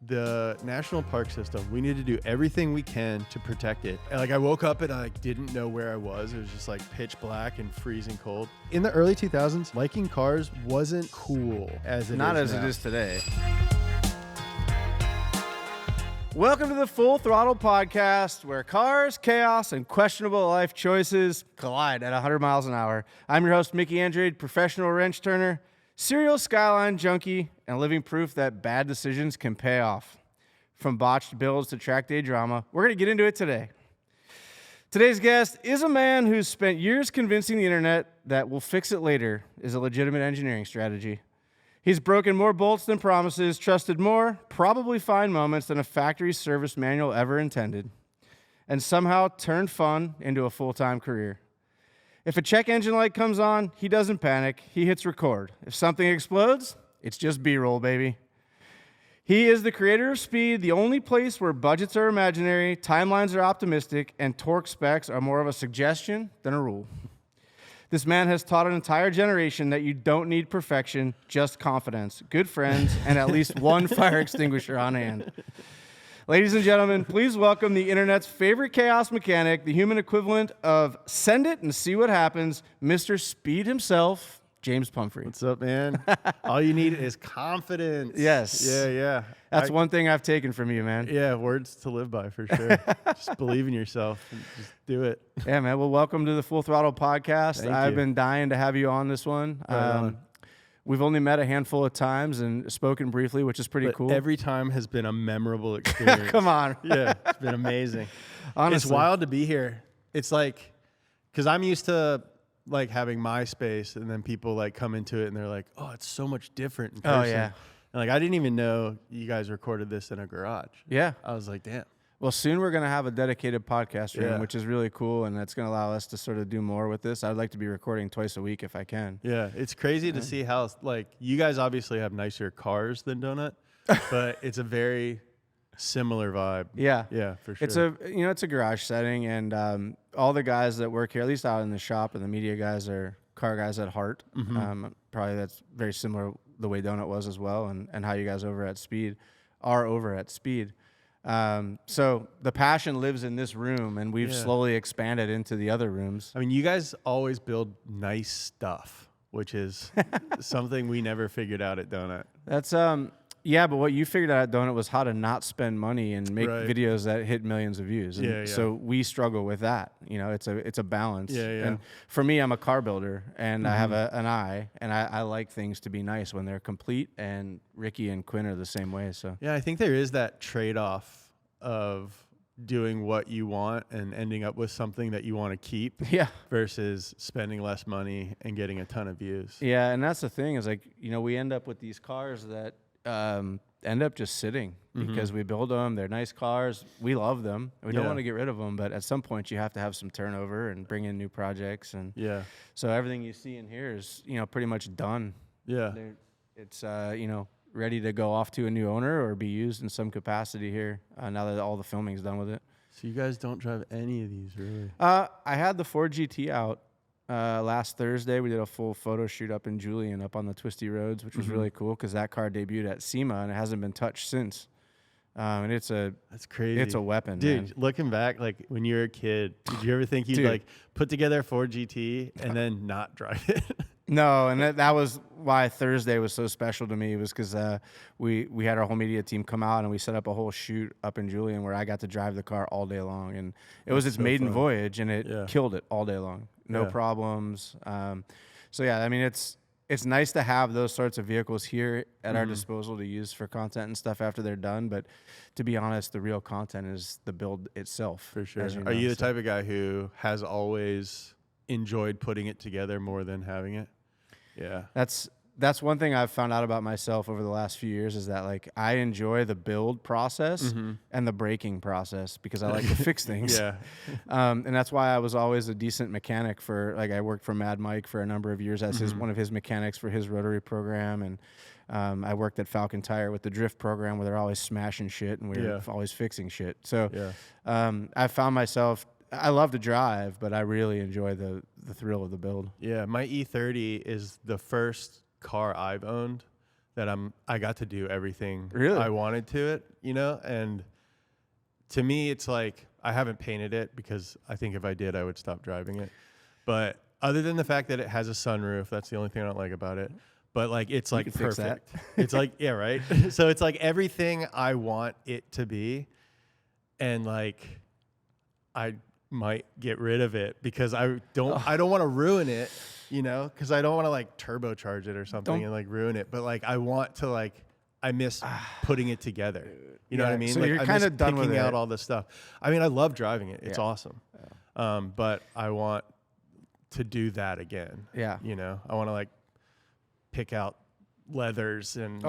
the national park system, we need to do everything we can to protect it. And like I woke up and I didn't know where I was. It was just like pitch black and freezing cold. In the early 2000s, liking cars wasn't cool as it is now. Not as it is today. Welcome to the Full Throttle Podcast, where cars, chaos, and questionable life choices collide at 100 miles an hour. I'm your host, Mickey Andrade, professional wrench turner, serial Skyline junkie, and living proof that bad decisions can pay off. From botched builds to track day drama, we're going to get into it today. Today's guest is a man who's spent years convincing the internet that we'll fix it later is a legitimate engineering strategy. He's broken more bolts than promises, trusted more probably fine moments than a factory service manual ever intended, and somehow turned fun into a full-time career. If a check engine light comes on, he doesn't panic. He hits record. If something explodes, it's just B-roll, baby. He is the creator of Speed, the only place where budgets are imaginary, timelines are optimistic, and torque specs are more of a suggestion than a rule. This man has taught an entire generation that you don't need perfection, just confidence, good friends, and at least one fire extinguisher on hand. Ladies and gentlemen, please welcome the internet's favorite chaos mechanic, the human equivalent of send it and see what happens, Mr. Speed himself, James Pumphrey. What's up, man? All you need is confidence. Yes. Yeah. That's one thing I've taken from you, man. Yeah, words to live by for sure. Just believe in yourself and just do it. Yeah, man. Well, welcome to the Full Throttle Podcast. I've been dying to have you on this one. We've only met a handful of times and spoken briefly, which is pretty cool. Every time has been a memorable experience. Come on. Yeah, it's been amazing. Honestly. It's wild to be here. It's like, because I'm used to like having my space, and then people like come into it and they're like, oh, it's so much different in person. Oh, yeah. And like, I didn't even know you guys recorded this in a garage. Yeah. I was like, damn. Well, soon we're going to have a dedicated podcast room, Yeah. which is really cool, and that's going to allow us to sort of do more with this. I'd like to be recording twice a week if I can. Yeah, it's crazy to see how, like, you guys obviously have nicer cars than Donut, but it's a very similar vibe. Yeah. Yeah, for sure. It's a garage setting, and all the guys that work here, at least out in the shop, and the media guys are car guys at heart. Mm-hmm. Probably that's very similar the way Donut was as well, and how you guys over at Speed are over at Speed. So the passion lives in this room, and we've slowly expanded into the other rooms. I mean, you guys always build nice stuff, which is something we never figured out at Donut. That's but what you figured out at Donut was how to not spend money and make videos that hit millions of views. And so we struggle with that. You know, it's a balance. Yeah. And for me, I'm a car builder, and I have an eye, and I like things to be nice when they're complete. And Ricky and Quinn are the same way. So yeah, I think there is that trade-off of doing what you want and ending up with something that you want to keep. Yeah. Versus spending less money and getting a ton of views. Yeah, and that's the thing is, like, you know, we end up with these cars that end up just sitting because we build them. They're nice cars. We love them. We don't want to get rid of them, but at some point you have to have some turnover and bring in new projects. And so everything you see in here is, you know, pretty much done. Yeah. It's, ready to go off to a new owner or be used in some capacity here now that all the filming's done with it. So you guys don't drive any of these, really? I had the Ford GT out last Thursday. We did a full photo shoot up in Julian, up on the twisty roads, which was really cool because that car debuted at SEMA and it hasn't been touched since. And that's crazy. It's a weapon, dude. Man. Looking back, like when you were a kid, did you ever think you'd like put together a Ford GT and then not drive it? No, and that was why Thursday was so special to me, was because we had our whole media team come out and we set up a whole shoot up in Julian where I got to drive the car all day long, and it was its maiden voyage, and it killed it all day long, no problems. So yeah, I mean it's nice to have those sorts of vehicles here at our disposal to use for content and stuff after they're done. But to be honest, the real content is the build itself. For sure. Are you the type of guy who has always enjoyed putting it together more than having it? Yeah. That's one thing I've found out about myself over the last few years, is that like I enjoy the build process and the braking process because I like to fix things. Yeah. And that's why I was always a decent mechanic for, like, I worked for Mad Mike for a number of years as one of his mechanics for his rotary program. And I worked at Falcon Tire with the drift program where they're always smashing shit and we're always fixing shit. So I found myself, I love to drive, but I really enjoy the thrill of the build. Yeah, my E30 is the first car I've owned that I got to do everything Really? I wanted to it, you know? And to me, it's like, I haven't painted it because I think if I did, I would stop driving it. But other than the fact that it has a sunroof, that's the only thing I don't like about it. But like, it's like perfect. It's like, yeah, right. So it's like everything I want it to be. And like, I might get rid of it because I don't want to ruin it, you know, because I don't want to like turbocharge it or something and like ruin it. But like, I want to like, I miss putting it together. You know what I mean? So like, you're I kind miss of done with picking out it. all this stuff. I mean, I love driving it. It's awesome. Yeah. But I want to do that again. Yeah. You know, I want to like pick out leathers and,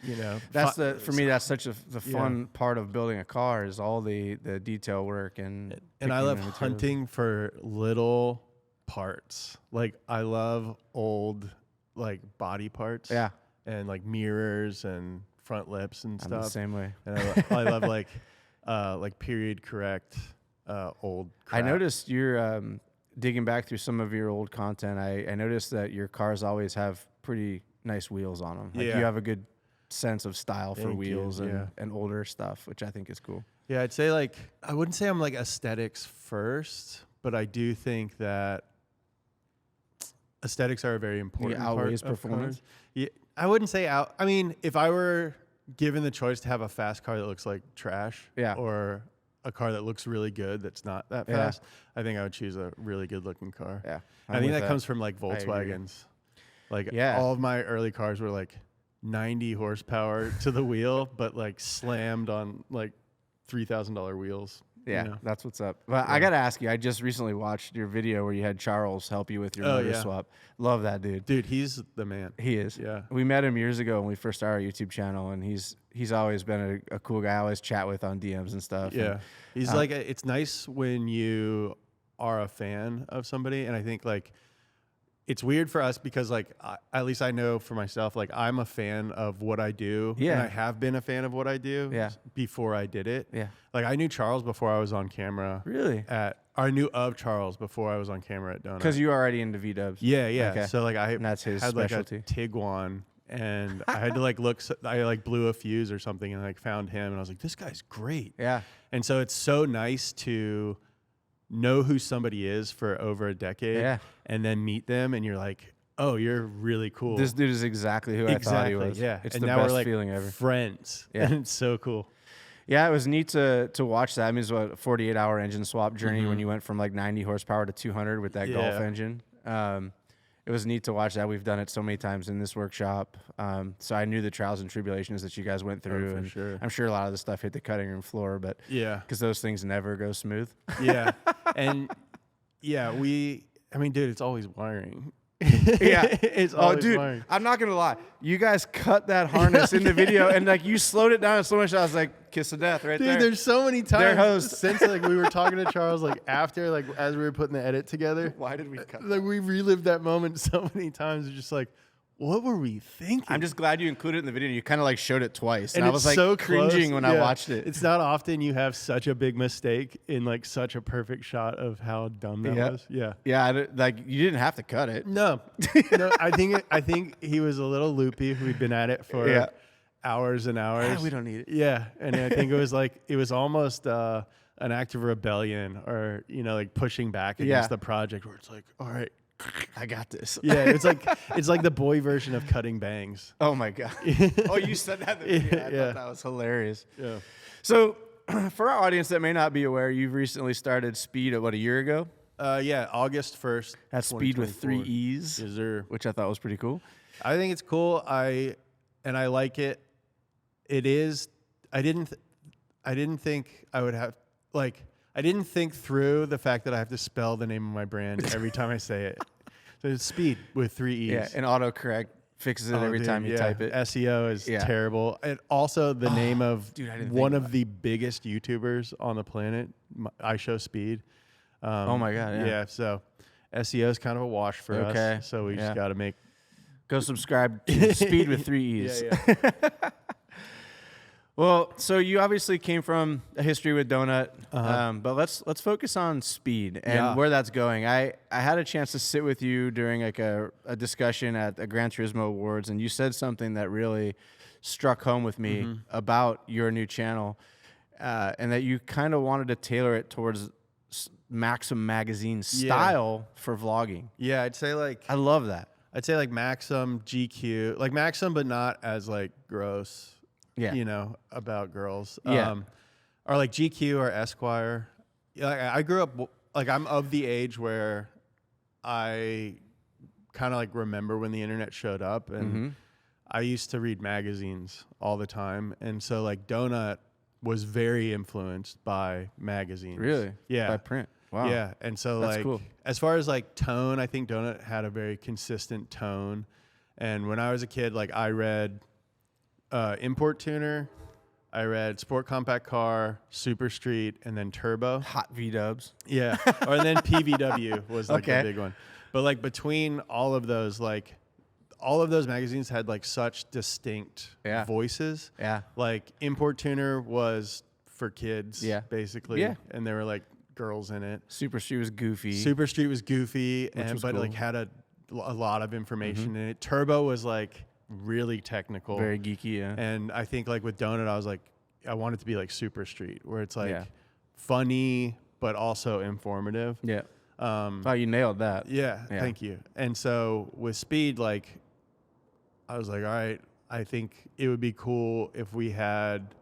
you know, that's for me, that's such the fun part of building a car is all the detail work and I love hunting for little parts. Like I love old like body parts. Yeah. And like mirrors and front lips and stuff. I'm the same way. And I love like period correct old crap. I noticed you're digging back through some of your old content. I noticed that your cars always have pretty nice wheels on them. Like you have a good sense of style for wheels and older stuff, which I think is cool. Yeah, I'd say like, I wouldn't say I'm like aesthetics first, but I do think that aesthetics are a very important part outweighs of performance. Cars. Yeah, I wouldn't say out. I mean, if I were given the choice to have a fast car that looks like trash, or a car that looks really good that's not that fast, I think I would choose a really good looking car. Yeah, I think that comes from like Volkswagens. Like all of my early cars were like 90 horsepower to the wheel, but like slammed on like $3,000 wheels. Yeah, you know? that's what's up. But I got to ask you, I just recently watched your video where you had Charles help you with your motor swap. Love that dude. Dude, he's the man. He is. Yeah. We met him years ago when we first started our YouTube channel, and he's always been a cool guy. I always chat with on DMs and stuff. Yeah. And, he's like, it's nice when you are a fan of somebody. And I think like, it's weird for us because like, at least I know for myself, like I'm a fan of what I do. Yeah. And I have been a fan of what I do before I did it. Yeah. Like I knew Charles before I was on camera. Really? I knew of Charles before I was on camera at Donut. Because you were already into V-dubs. Yeah, yeah. Okay. So like And that's his had specialty. like a Tiguan and I had to like look, I like blew a fuse or something and like found him and I was like, this guy's great. Yeah. And so it's so nice to know who somebody is for over a decade and then meet them and you're like, oh, you're really cool. This dude is exactly who I thought he was. Yeah. It's and the now best we're like feeling ever. Friends. Yeah. And it's so cool. Yeah, it was neat to watch that. I mean, it was a 48-hour engine swap journey when you went from like 90 horsepower to 200 with that Golf engine. It was neat to watch that. We've done it so many times in this workshop. So I knew the trials and tribulations that you guys went through. For and sure. I'm sure a lot of the stuff hit the cutting room floor, but because those things never go smooth. Yeah. And I mean, dude, it's always wiring. It's always wiring. I'm not gonna lie. You guys cut that harness in the video, and like you slowed it down so much. I was like, "Kiss of death," right there. Dude, there's so many Their times host. since like we were talking to Charles, like after, like as we were putting the edit together. Why did we cut? Like we relived that moment so many times. It's just like, what were we thinking? I'm just glad you included it in the video. You kind of like showed it twice, and I was like so cringing close. when I watched it. It's not often you have such a big mistake in like such a perfect shot of how dumb that was. Yeah. Yeah, like you didn't have to cut it. No, no. I think he was a little loopy. We'd been at it for hours and hours. We don't need it. Yeah, and I think it was almost an act of rebellion, or like pushing back against the project, where it's like, all right, I got this. Yeah, it's like the boy version of cutting bangs. Oh my god. Oh, you said that in the video. I thought that was hilarious. Yeah. So, for our audience that may not be aware, you've recently started Speed a year ago. August 1st. That's Speed with 3 E's. Yes, sir. Which I thought was pretty cool. I think it's cool. I like it. It is. I didn't think I would have I didn't think through the fact that I have to spell the name of my brand every time I say it. So it's Speed with 3 E's. Yeah, and autocorrect fixes it every time you type it. SEO is terrible. And also the name of one of the biggest YouTubers on the planet, I Show Speed. Oh my God, yeah. So SEO is kind of a wash for us. So we just got to go subscribe to Speed with 3 E's. Yeah. Well, so you obviously came from a history with Donut, but let's focus on speed and where that's going. I had a chance to sit with you during like a discussion at the Gran Turismo Awards, and you said something that really struck home with me about your new channel, and that you kind of wanted to tailor it towards Maxim magazine style for vlogging. Yeah, I'd say like I love that. I'd say like Maxim, GQ, like Maxim, but not as like gross. Yeah. You know, about girls. Yeah. Or like GQ or Esquire. Yeah, I grew up, like I'm of the age where I kind of like remember when the internet showed up, and I used to read magazines all the time. And so like Donut was very influenced by magazines. Really? Yeah. By print. Wow. Yeah. And so That's like, cool. as far as like tone, I think Donut had a very consistent tone. And when I was a kid, like I read Import Tuner, I read Sport Compact Car, Super Street, and then Turbo. Hot V-dubs. Yeah. Or then PVW was like the big one. But like between all of those, like all of those magazines had like such distinct voices. Yeah. Like Import Tuner was for kids, basically. Yeah. And there were like girls in it. Super Street was goofy. Super Street was goofy, was but cool. like had a lot of information in it. Turbo was like really technical, very geeky. Yeah. And I think like with Donut, I was like, I want it to be like Super Street, where it's like funny but also informative. Yeah. Oh, you nailed that. Yeah, thank you. And so with Speed, like I was like, all right, I think it would be cool if we had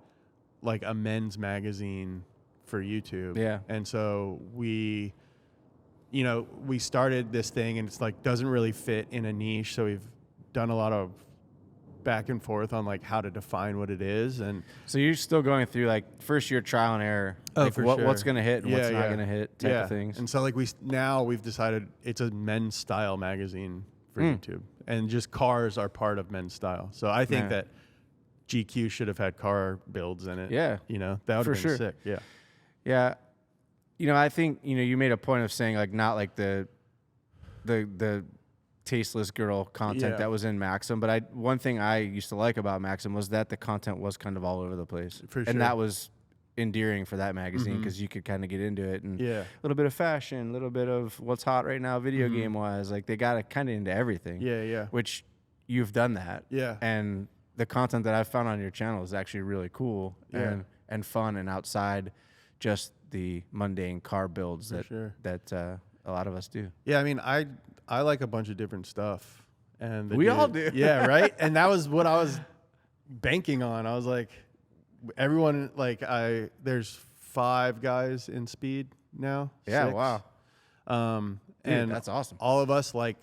like a men's magazine for YouTube. Yeah. And so we started this thing, and it's like doesn't really fit in a niche. So we've done a lot of back and forth on like how to define what it is. And so you're still going through like first year trial and error. Like for what's sure. going to hit and what's not going to hit type of things. And so like we've decided it's a men's style magazine for YouTube, and just cars are part of men's style. So I think that GQ should have had car builds in it. Yeah. You know, that would have been sick. Yeah. Yeah. You know, I think, you made a point of saying like not like the tasteless girl content that was in Maxim, but one thing I used to like about Maxim was that the content was kind of all over the place. For sure. And that was endearing for that magazine because you could kind of get into it, and a little bit of fashion, a little bit of what's hot right now video game wise. Like they got it kind of into everything. Yeah. Which you've done that. Yeah. And the content that I've found on your channel is actually really cool and fun and outside just the mundane car builds that a lot of us do. Yeah, I mean, I like a bunch of different stuff, and we all do. Yeah, right. And that was what I was banking on. I was like, everyone, like there's 5 guys in Speed now. Yeah, 6. wow. Dude, and that's awesome. All of us like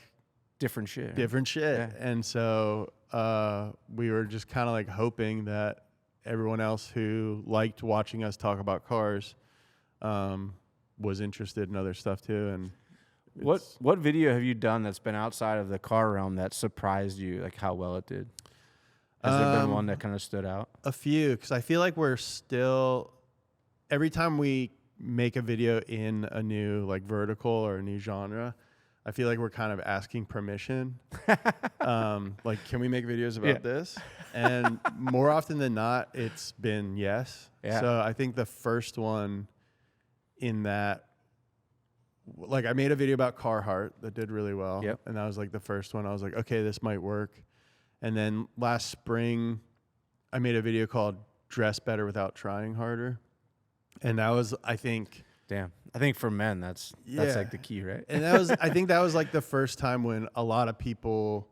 different shit. Yeah. And so we were just kind of like hoping that everyone else who liked watching us talk about cars was interested in other stuff too. And what video have you done that's been outside of the car realm that surprised you, like how well it did? Has there been one that kind of stood out? A few, because I feel like we're still, every time we make a video in a new like vertical or a new genre, I feel like we're kind of asking permission. Like, can we make videos about this? And more often than not, it's been yes. Yeah. So I think the first one in that, like I made a video about Carhartt that did really well. Yep. And that was like the first one. I was like, okay, this might work. And then last spring, I made a video called Dress Better Without Trying Harder. And that was, I think... Damn. I think for men, that's like the key, right? And that was, I think that was like the first time when a lot of people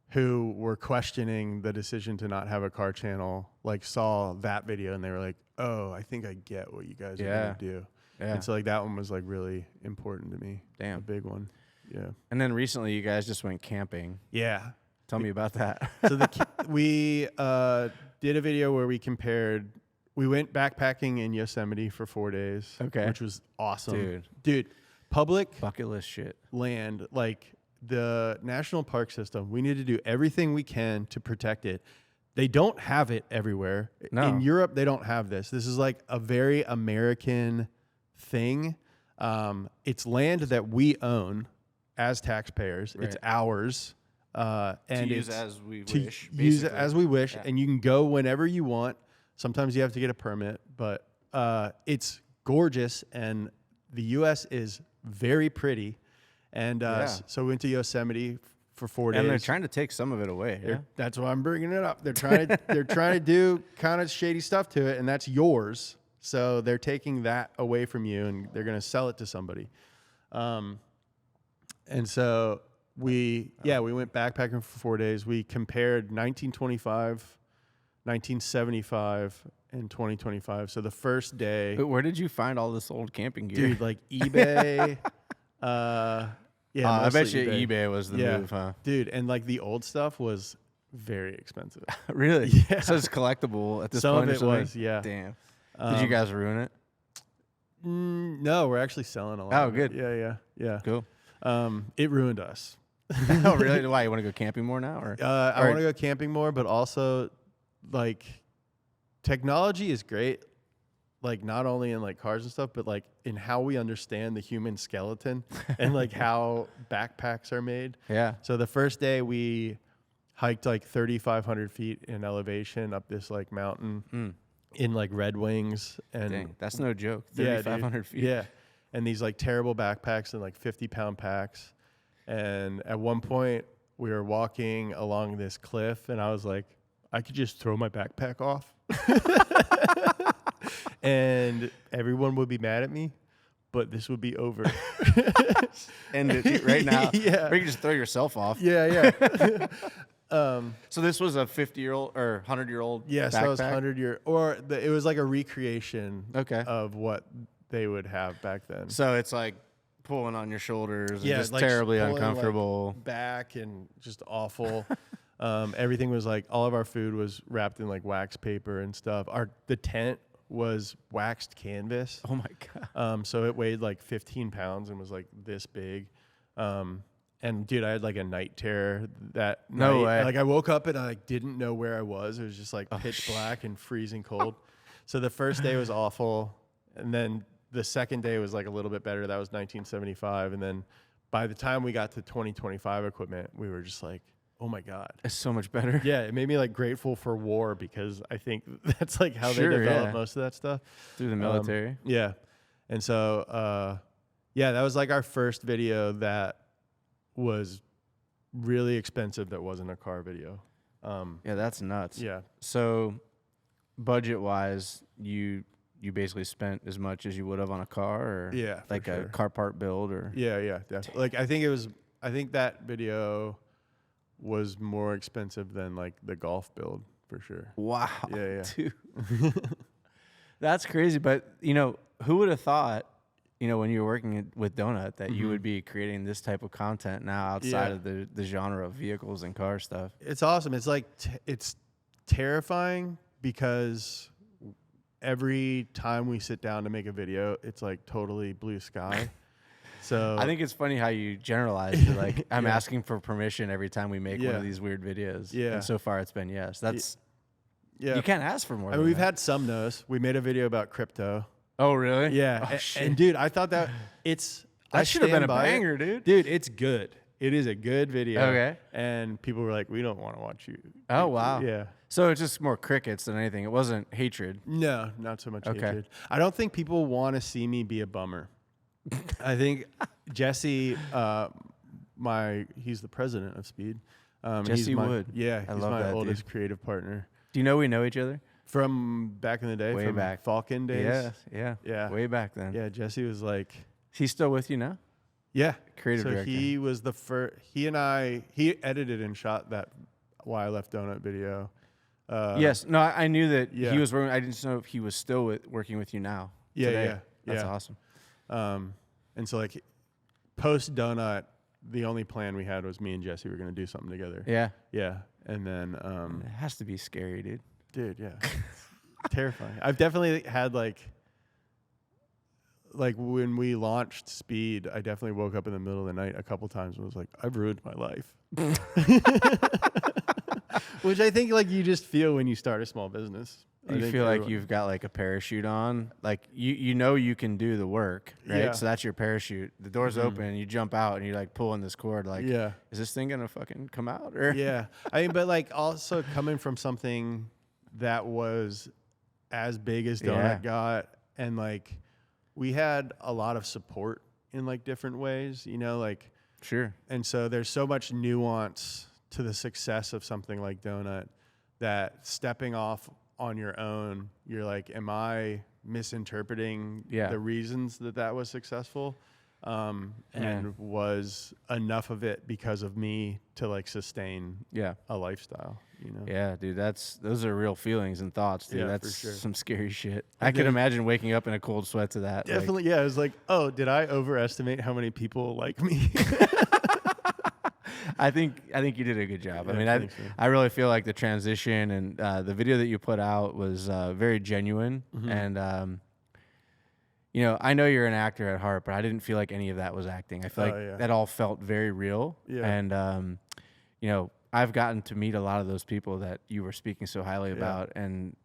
who were questioning the decision to not have a car channel, like saw that video and they were like, oh, I think I get what you guys are going to do. Yeah. And so like that one was like really important to me. Damn. A big one. Yeah. And then recently you guys just went camping. Yeah. Tell me about that. So we did a video where we compared. We went backpacking in Yosemite for 4 days. Okay. Which was awesome. Dude. Public bucket list shit. Land, like the national park system, we need to do everything we can to protect it. They don't have it everywhere. No. In Europe, they don't have this. This is like a very American thing. It's land that we own as taxpayers. Right. It's ours. And to use as we wish. Use it as we wish, and you can go whenever you want. Sometimes you have to get a permit, but it's gorgeous, and the U.S. is very pretty. And so we went to Yosemite for 4 days. And they're trying to take some of it away. Yeah? That's why I'm bringing it up. They're trying to do kind of shady stuff to it, and that's yours. So they're taking that away from you, and they're going to sell it to somebody. And so we went backpacking for 4 days. We compared 1925, 1975, and 2025. So the first day. But where did you find all this old camping gear? Dude, like eBay. I bet you eBay was the move, huh? Dude, and like the old stuff was very expensive. Really? Yeah. So it's collectible at this Some point? of it was, yeah. Damn. Did you guys ruin it? No, we're actually selling a lot. Oh, good. Yeah. Cool. It ruined us. Oh, really? Why? You want to go camping more now? Or I want to go camping more, but also like technology is great. Like not only in like cars and stuff, but like in how we understand the human skeleton and like how backpacks are made. Yeah. So the first day we hiked like 3,500 feet in elevation up this like mountain in like Red Wings. And dang, that's no joke. 3,500 feet. Yeah. And these like terrible backpacks and like 50-pound packs. And at one point we were walking along this cliff and I was like, I could just throw my backpack off. And everyone would be mad at me, but this would be over. And right now, yeah. or you can just throw yourself off. Yeah. So this was a 50-year-old or 100-year-old Yeah, backpack? so it was 100-year, it was like a recreation Okay. of what they would have back then. So it's like pulling on your shoulders and just like terribly pulling, uncomfortable. like, back and just awful. Everything was like, all of our food was wrapped in like wax paper and stuff. The tent was waxed canvas. Oh my God. So it weighed like 15 pounds and was like this big. And dude, I had like a night terror that No night. way. Like I woke up and I like, didn't know where I was. It was just like pitch black and freezing cold. So the first day was awful. And then the second day was like a little bit better. That was 1975. And then by the time we got to 2025 equipment, we were just like, oh my God. It's so much better. Yeah, it made me like grateful for war because I think that's like how they developed most of that stuff. Through the military. Yeah. And so, that was like our first video that was really expensive that wasn't a car video. Yeah, that's nuts. Yeah. So budget-wise, you basically spent as much as you would have on a car, or like a car part build, or Yeah, definitely. Like I think that video was more expensive than like the golf build for sure. Wow. Yeah. Dude. That's crazy. But who would have thought, when you were working with Donut, that you would be creating this type of content now outside of the genre of vehicles and car stuff? It's awesome. It's like it's terrifying because every time we sit down to make a video, it's like totally blue sky. So I think it's funny how you generalize. You're like, I'm asking for permission every time we make one of these weird videos. Yeah. And so far it's been yes. That's yeah. You can't ask for more. I mean, we've had some no's. We made a video about crypto. Oh, really? Yeah. Oh, shit. And dude, I thought that that should have been a banger, dude. Dude, it's good. It is a good video. Okay. And people were like, we don't want to watch you. Oh, wow. Yeah. So it's just more crickets than anything. It wasn't hatred. No, not so much Okay. hatred. I don't think people want to see me be a bummer. I think Jesse, he's the president of Speed. Jesse Wood. Yeah, I he's love my that, oldest dude. creative partner. Do you know we know each other? From back in the day, Way from back. Falcon days. Yeah. Way back then. Yeah, Jesse was like, He's still with you now? yeah, Creative so director. he was the first. He edited and shot that Why I Left Donut video. Yes. No, I knew that Yeah. he was working. I didn't know if he was still working with you now. Today. That's awesome. And so like post Donut, the only plan we had was me and Jesse were going to do something together. Yeah. Yeah. And then, It has to be scary, dude. dude, yeah, terrifying. I've definitely had like when we launched Speed, I definitely woke up in the middle of the night a couple times and was like, I've ruined my life. Which I think like you just feel when you start a small business. You feel like you've got like a parachute on, like you can do the work, right? Yeah. So that's your parachute. The door's open, and you jump out, and you're like pulling this cord, like, Yeah. is this thing gonna fucking come out? Or Yeah. I mean, but like also coming from something that was as big as Yeah. Donut got, and like we had a lot of support in like different ways, you know, like, Sure. and so there's so much nuance to the success of something like Donut that stepping off on your own, you're like, am I misinterpreting Yeah. the reasons that was successful? And was enough of it because of me to like sustain Yeah. a lifestyle, you know? Yeah, dude, those are real feelings and thoughts, dude. Yeah, for That's sure. some scary shit. And I can then- imagine waking up in a cold sweat to that. like- Definitely. Yeah. It was like, oh, did I overestimate how many people like me? I think you did a good job. Yeah, I mean, thanks, man. I really feel like the transition and the video that you put out was very genuine. Mhm. And you know, I know you're an actor at heart, but I didn't feel like any of that was acting. I feel like yeah. that all felt very real. Yeah. And you know, I've gotten to meet a lot of those people that you were speaking so highly Yeah. about, and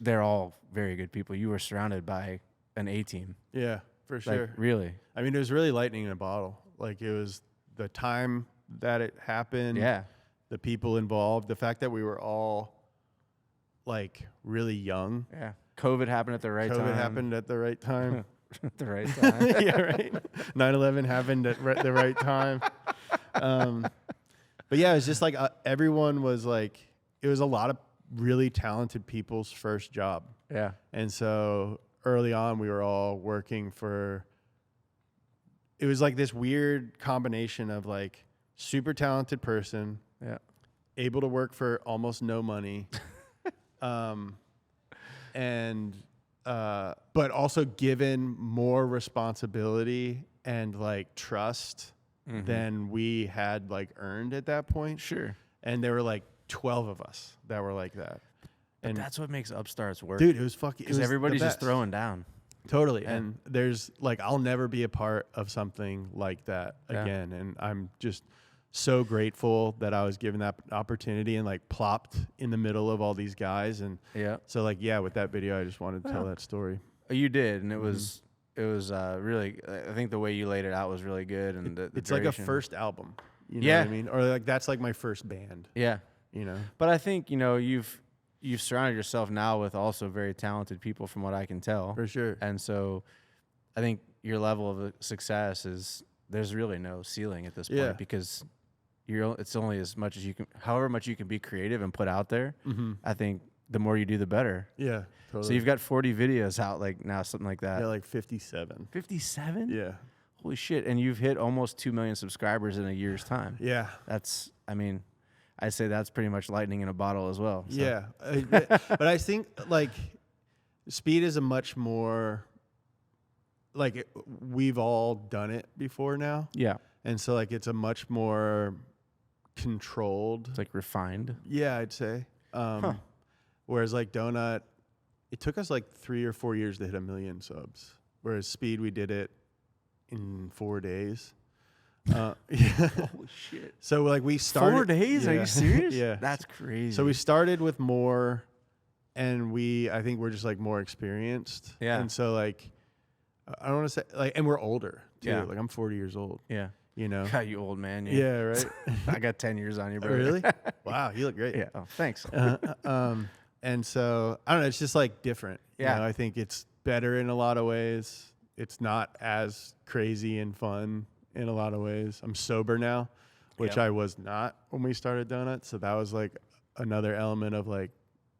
they're all very good people. You were surrounded by an A team. Yeah, for Like, sure. really. I mean, it was really lightning in a bottle. Like it was the time that it happened. Yeah. The people involved, the fact that we were all like really young. Yeah. COVID happened at the right time. COVID happened at the right time. at the right time. Yeah, right. 9/11 happened at the right time. But yeah, it was just like everyone was like, it was a lot of really talented people's first job. Yeah. And so early on, we were all working for, it was like this weird combination of like super talented person, Yeah. able to work for almost no money, but also given more responsibility and like trust Mhm. than we had like earned at that point. Sure. And there were like 12 of us that were like that. But And that's what makes upstarts work. dude, it was fucking, because everybody's just throwing down. Totally. Yeah. And there's like, I'll never be a part of something like that Yeah. again. And I'm just so grateful that I was given that opportunity and like plopped in the middle of all these guys. And Yeah. so like, yeah, with that video, I just wanted to tell that story. You did, and it was really. I think the way you laid it out was really good, and the It's like a duration. first album. You know Yeah. what I mean? Or like, that's like my first band, Yeah, you know? but I think you've surrounded yourself now with also very talented people, from what I can tell. For sure. And so, I think your level of success is there's really no ceiling at this point Yeah. because it's only as much as you can, however much you can be creative and put out there. Mm-hmm. I think the more you do, the better. Yeah, totally. So you've got 40 videos out like now, something like that. Yeah, like 57. 57? Yeah. Holy shit. And you've hit almost 2 million subscribers in a year's time. Yeah. That's, I mean, I'd say that's pretty much lightning in a bottle as well. So. Yeah. But I think like Speed is a much more, like we've all done it before now. Yeah. And so like it's a much more controlled. It's like refined. Yeah, I'd say. Whereas like Donut, it took us like 3 or 4 years to hit 1 million subs. Whereas Speed, we did it in 4 days. Yeah. Holy shit. So like we started 4 days? Are Yeah. you serious? Yeah. That's crazy. So we started with more, and I think we're just like more experienced. Yeah. And so like, I don't want to say like, and we're older too. Yeah. Like I'm 40 years old. Yeah. You know. God, you old man. You. Yeah. Right. I got 10 years on you, bro. Really? Wow. You look great. Yeah. Oh, thanks. And so I don't know. It's just like different. Yeah. You know, I think it's better in a lot of ways. It's not as crazy and fun in a lot of ways. I'm sober now, which Yep. I was not when we started Donuts. So that was like another element of like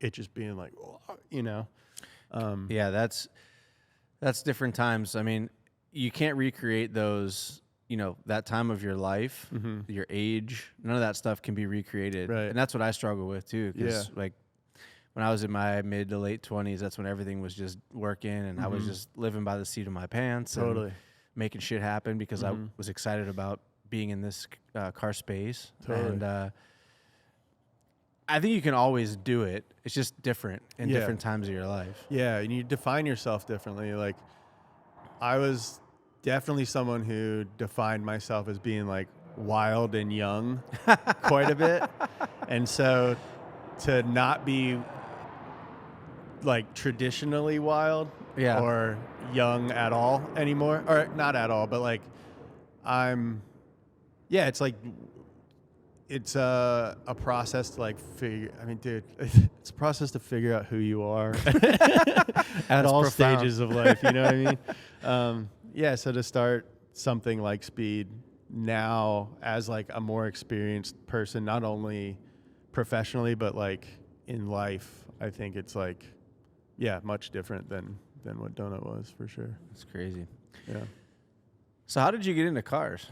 it just being like, you know. Yeah, that's different times. I mean, you can't recreate those, that time of your life, your age. None of that stuff can be recreated. Right. And that's what I struggle with too. Because Yeah. like when I was in my mid to late 20s, that's when everything was just working and I was just living by the seat of my pants. Totally. And making shit happen because I was excited about being in this car space. Totally. And I think you can always do it. It's just different in Yeah. different times of your life. Yeah, and you define yourself differently. Like, I was definitely someone who defined myself as being like wild and young quite a bit. And so to not be like traditionally wild Yeah. or young at all anymore, or not at all, but like it's like it's a process to like figure. I mean, dude, it's a process to figure out who you are at all profound. stages of life. You know what I mean? Yeah. So to start something like Speed now as like a more experienced person, not only professionally but like in life, I think it's like, yeah, much different than what Donut was for sure. That's crazy. Yeah. So how did you get into cars?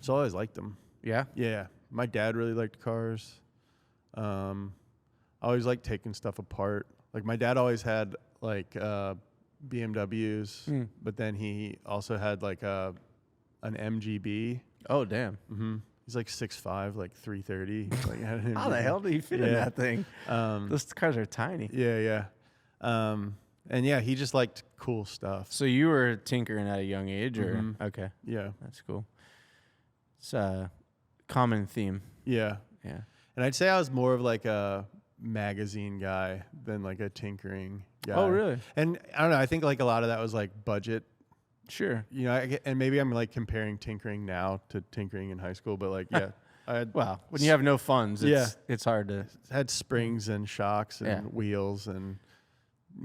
So I always liked them. Yeah. Yeah. My dad really liked cars. I always liked taking stuff apart. Like my dad always had like BMWs, but then he also had like an MGB. Oh, damn. Mm-hmm. He's like 6'5", like 330. Like, How the hell do you fit in that thing? Those cars are tiny. Yeah. And yeah, he just liked cool stuff. So you were tinkering at a young age, or okay, Yeah. that's cool. It's a common theme. Yeah. Yeah. And I'd say I was more of like a magazine guy than like a tinkering guy. Oh, really? And I don't know. I think like a lot of that was like budget. Sure. You know, and maybe I'm like comparing tinkering now to tinkering in high school, but like, yeah. Well, when you have no funds, it's hard to. Had springs and shocks and Yeah. wheels and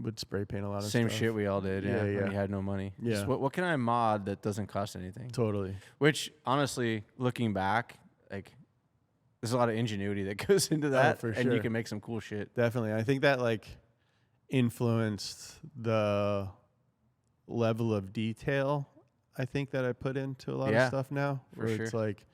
would spray paint a lot of Same stuff. shit we all did. Yeah. Yeah. When you had no money. Yeah. Just what can I mod that doesn't cost anything? Totally. Which honestly, looking back, like there's a lot of ingenuity that goes into that, for and you sure. can make some cool shit. Definitely. I think that like influenced the level of detail I think that I put into a lot of stuff now. For Where sure. it's like,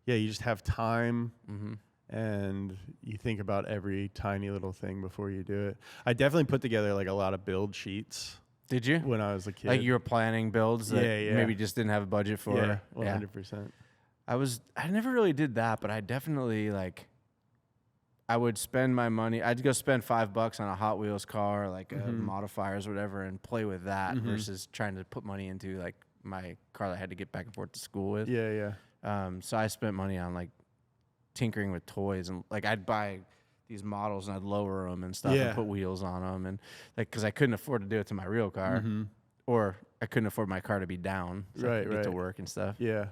yeah, you just have time Mm-hmm. and you think about every tiny little thing before you do it. I definitely put together like a lot of build sheets Did you? when I was a kid. Like you were planning builds that Yeah. maybe just didn't have a budget for. Yeah, 100%. I never really did that, but I definitely like I would spend my money. I'd go spend $5 on a Hot Wheels car, like modifiers or whatever, and play with that versus trying to put money into like my car that I had to get back and forth to school with. Yeah. So I spent money on like tinkering with toys, and like I'd buy these models and I'd lower them and stuff and put wheels on them, and like because I couldn't afford to do it to my real car, or I couldn't afford my car to be down, so I could get to work and stuff. Yeah.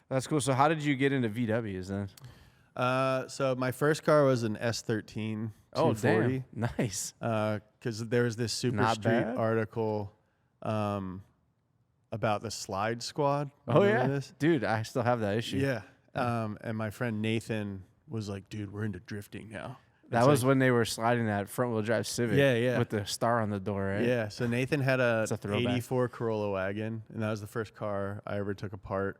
That's cool. So how did you get into VWs then? So my first car was an S13 Oh, 240. damn. Nice. Because there was this Super Not Street bad. article about the Slide Squad. Oh, Remember yeah. this? Dude, I still have that issue. Yeah. And my friend Nathan was like, dude, we're into drifting now. That It's was like, when they were sliding that front-wheel drive Civic Yeah. with the star on the door, right? Yeah. So Nathan had It's a throwback. 84 Corolla wagon, and that was the first car I ever took apart.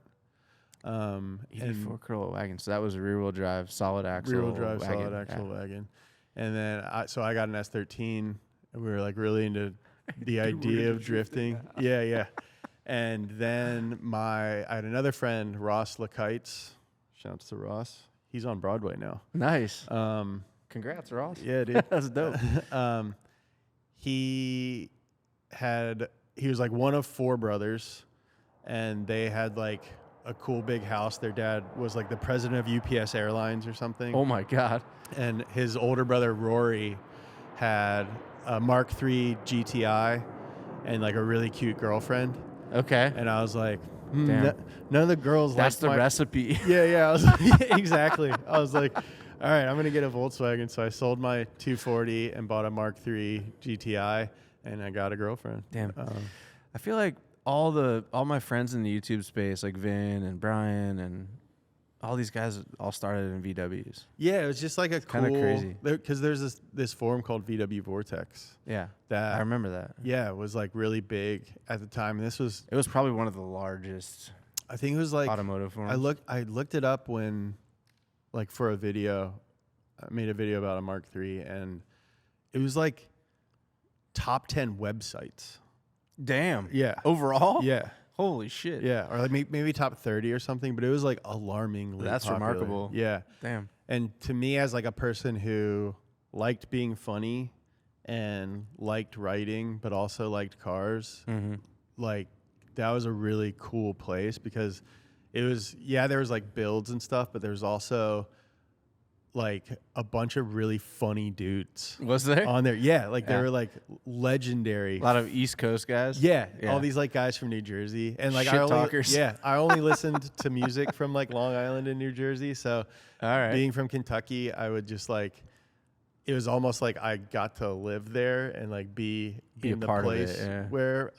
84 Corolla wagon. So that was a rear-wheel drive, solid axle Rear-wheel drive, wagon. solid axle wagon. And then I got an S13, and we were like really into the idea of drifting. Yeah. And then I had another friend, Ross Lakites. Shouts to Ross. He's on Broadway now. Nice. Congrats, Ross. Yeah, dude. That's dope. He was like one of four brothers, and they had like a cool big house. Their dad was like the president of UPS Airlines or something. Oh, my God. And his older brother, Rory, had a Mark III GTI and like a really cute girlfriend. Okay. And I was like, Damn. none of the girls That's the liked recipe. Yeah. I was like, exactly. I was like, all right, I'm going to get a Volkswagen. So I sold my 240 and bought a Mark III GTI, and I got a girlfriend. Damn. I feel like all my friends in the YouTube space, like Vin and Brian and all these guys, all started in VWs. Yeah, it was just like a cool, kinda crazy. Because there's this forum called VW Vortex. Yeah, That I remember that. Yeah, it was like really big at the time. And It was probably one of the largest I think it was like automotive forums. I looked it up when, like, for a video. I made a video about a Mark III, and it was like top 10 websites. Damn. Yeah. Overall? Yeah. Holy shit. Yeah. Or like maybe top 30 or something, but it was like alarmingly That's popular. remarkable. Yeah. Damn. And to me, as like a person who liked being funny and liked writing, but also liked cars, like that was a really cool place because it was, there was like builds and stuff, but there was also like a bunch of really funny dudes Was there? on there. Yeah, like they Yeah. were like legendary. A lot of East Coast guys. Yeah, all these like guys from New Jersey, and like Shit talkers. I only listened to music from like Long Island and New Jersey. So, All right. being from Kentucky, I would just like, it was almost like I got to live there and like be a in the part of it, place yeah. where,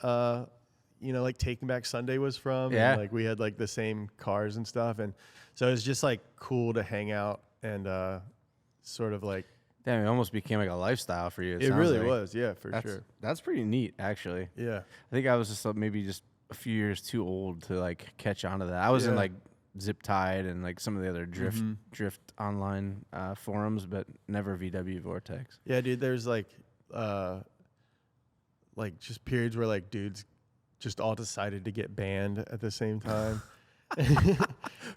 like Taking Back Sunday was from. Yeah. And, like we had like the same cars and stuff, and so it was just like cool to hang out and sort of like. Damn, it almost became like a lifestyle for you. It sounds really like. was, yeah, for That's, sure. That's pretty neat, actually. Yeah. I think I was just maybe just a few years too old to like catch on to that. I was in Yeah. like Zip Tide and like some of the other drift online forums, but never VW Vortex. Yeah, dude, there's like just periods where like dudes just all decided to get banned at the same time.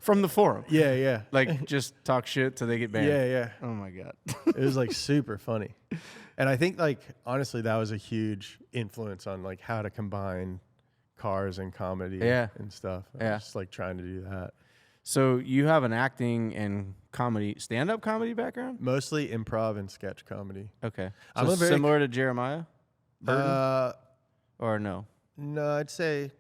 From the forum. Yeah, yeah. Like just talk shit till they get banned. Yeah, yeah. Oh my God. It was like super funny. And I think like honestly that was a huge influence on like how to combine cars and comedy and stuff. I was just like trying to do that. So you have an acting and comedy, stand-up comedy background? Mostly improv and sketch comedy. Okay. I'm So a very- similar to Jeremiah? Burton? Or no? No, I'd say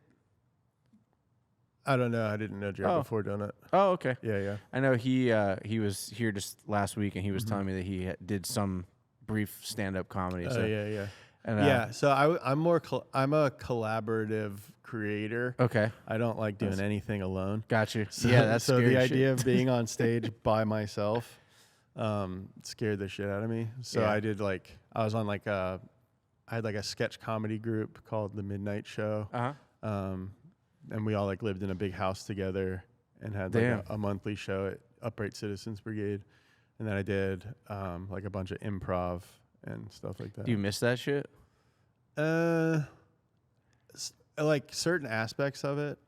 I don't know. I didn't know Jared before doing it. Oh, okay. Yeah, yeah. I know he was here just last week, and he was telling me that he did some brief stand-up comedy. So, yeah, yeah. and, Yeah, so I'm a collaborative creator. Okay. I don't like doing anything alone. Got you. So, Yeah, that's so scary the shit. idea of being on stage by myself scared the shit out of me. So Yeah. I did like I was on like I had like a sketch comedy group called The Midnight Show. Uh-huh. And we all like lived in a big house together and had like Damn. a monthly show at Upright Citizens Brigade. And then I did like a bunch of improv and stuff like that. Do you miss that shit? Like certain aspects of it.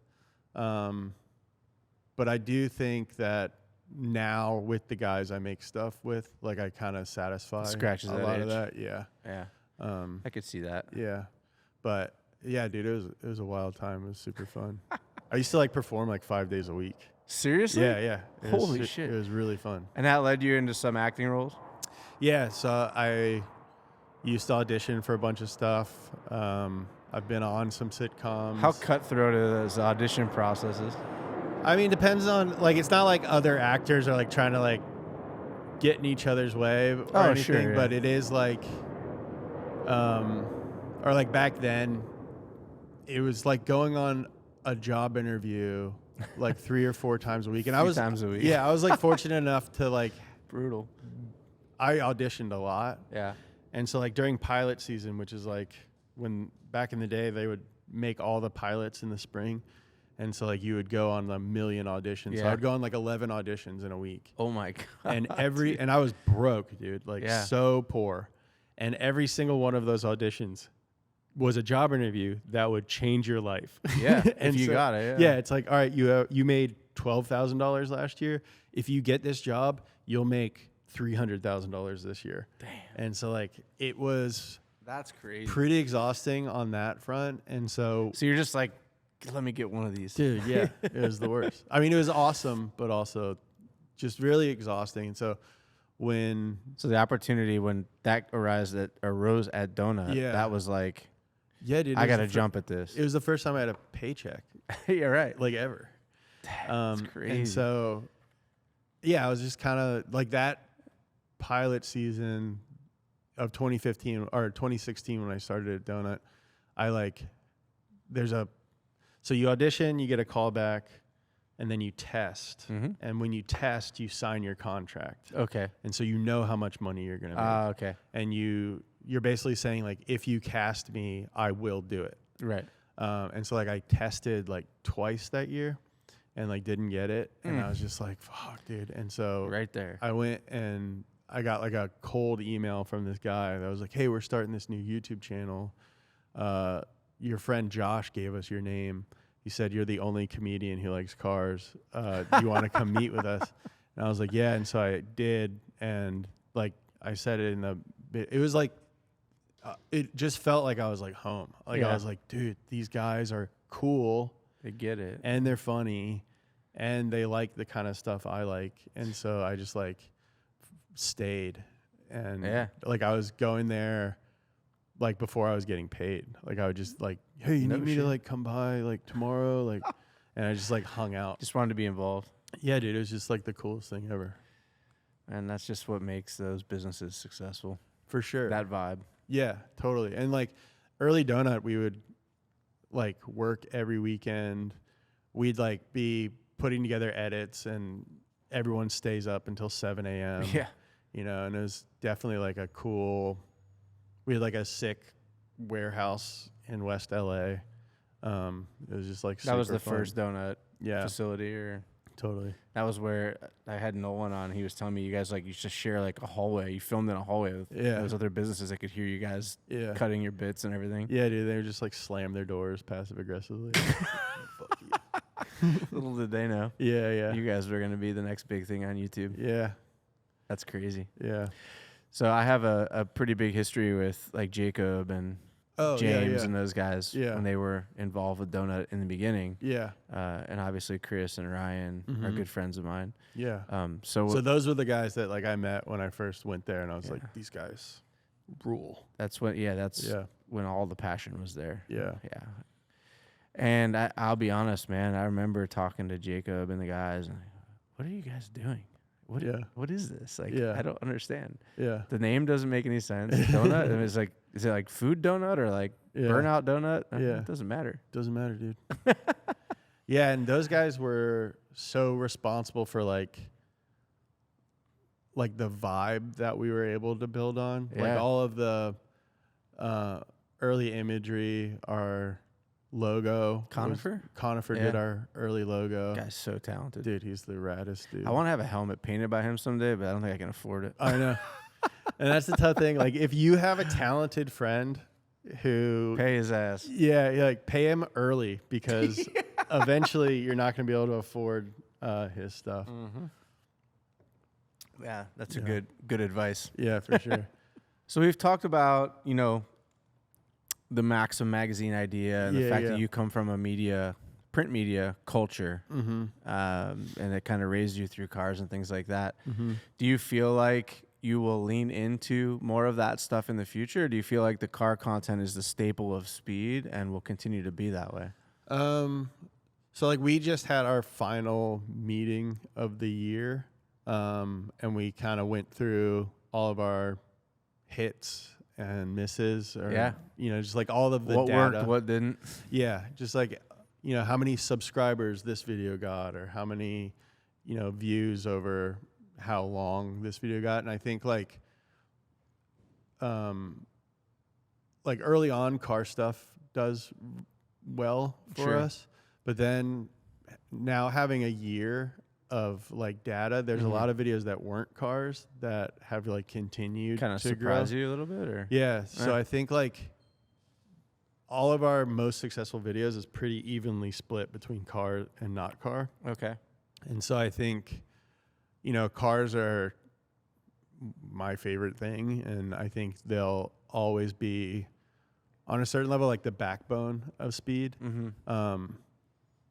But I do think that now with the guys I make stuff with, like I kind of satisfy Scratches a that lot itch. of that. Yeah. Yeah. I could see that. Yeah. But yeah, dude, it was a wild time. It was super fun. I used to like perform like 5 days a week. Seriously? Yeah, yeah. It was Holy shit. It was really fun. And that led you into some acting roles? Yeah, so I used to audition for a bunch of stuff. I've been on some sitcoms. How cutthroat are those audition processes? I mean, depends on, like, it's not like other actors are like trying to like get in each other's way or anything, sure, yeah. but it is like, or like back then, it was like going on a job interview like 3 or 4 times a week, and I was times a week. Yeah, I was like fortunate enough to like Brutal. I auditioned a lot, Yeah. and so like during pilot season, which is like when back in the day they would make all the pilots in the spring. And so like you would go on a million auditions. So Yeah. I would go on like 11 auditions in a week. Oh my God. And and I was broke, dude, like Yeah. so poor. And every single one of those auditions was a job interview that would change your life. Yeah, And if you so- got it. Yeah, it's like, all right, you made $12,000 last year. If you get this job, you'll make $300,000 this year. Damn. And so like it was That's crazy. pretty exhausting on that front. And so So you're just like, let me get one of these. dude, yeah, it was the worst. I mean, it was awesome, but also just really exhausting. And so So the opportunity when that arose at Donut, Yeah. that was like, yeah, dude, I got to jump at this. It was the first time I had a paycheck, Yeah, right. like ever. That's crazy. And so, yeah, I was just kind of like that pilot season of 2015 or 2016 when I started at Donut. I like, so you audition, you get a call back, and then you test. Mhm. And when you test, you sign your contract. Okay. And so you know how much money you're going to make. Okay. And you're basically saying like, if you cast me, I will do it. Right. And so like I tested like twice that year and like didn't get it. And I was just like, fuck, dude. And so Right there. I went and I got like a cold email from this guy that was like, hey, we're starting this new YouTube channel. Your friend Josh gave us your name. He said, you're the only comedian who likes cars. Do you want to come meet with us? And I was like, yeah. And so I did. And like I said it in the bit, it was like, it just felt like I was like home. Like I Yeah. was like, dude, these guys are cool They get it. and they're funny and they like the kind of stuff I like. And so I just like stayed. And Yeah. I was going there before I was getting paid. I would just hey, you need me to come by tomorrow? And I just hung out. Just wanted to be involved. Yeah, dude, it was just the coolest thing ever. And that's just what makes those businesses successful. For sure. That vibe. Yeah, totally. And early donut, we would work every weekend. We'd be putting together edits, and everyone stays up until 7 a.m. Yeah. And it was definitely a cool. We had a sick warehouse in West LA. It was just that was the fun. first donut facility, or totally. That was where I had Nolan on. He was telling me you guys used to share a hallway. You filmed in a hallway with those other businesses that could hear you guys cutting your bits and everything. Yeah, dude, they would just slam their doors passive aggressively. Fuck you. Little did they know. Yeah. You guys were going to be the next big thing on YouTube. Yeah. That's crazy. Yeah. So I have a pretty big history with Jacob and James and those guys when they were involved with Donut in the beginning. Yeah. And obviously Chris and Ryan are good friends of mine. Yeah. So those were the guys that I met when I first went there, and I was these guys rule. That's when when all the passion was there. Yeah. Yeah. And I'll be honest, man, I remember talking to Jacob and the guys, and what are you guys doing? What is this? I don't understand. Yeah. The name doesn't make any sense. Donut, and it's is it food donut or burnout donut? Yeah. It doesn't matter. Doesn't matter, dude. Yeah, and those guys were so responsible for the vibe that we were able to build on. Yeah. All of the early imagery, our logo. Conifer did our early logo. Guy's so talented. Dude, he's the raddest dude. I want to have a helmet painted by him someday, but I don't think I can afford it. I know. And that's the tough thing. If you have a talented friend who pay his ass. Yeah, pay him early, because eventually you're not going to be able to afford his stuff. Mm-hmm. Yeah, that's a good advice. Yeah, for sure. So we've talked about, the Maxim magazine idea and the fact that you come from a print media culture, and it kind of raised you through cars and things like that. Mm-hmm. Do you feel like you will lean into more of that stuff in the future? Or do you feel like the car content is the staple of Speed and will continue to be that way? So we just had our final meeting of the year, and we kind of went through all of our hits and misses, or just all of the what data. Worked, what didn't. Yeah, just how many subscribers this video got, or how many views over how long this video got. And I think early on, car stuff does well for us, but then now having a year of data, there's a lot of videos that weren't cars that have continued kind of to surprise grow. You a little bit, or so I think all of our most successful videos is pretty evenly split between car and not car. Okay. And so I think cars are my favorite thing, and I think they'll always be on a certain level the backbone of Speed. Mm-hmm.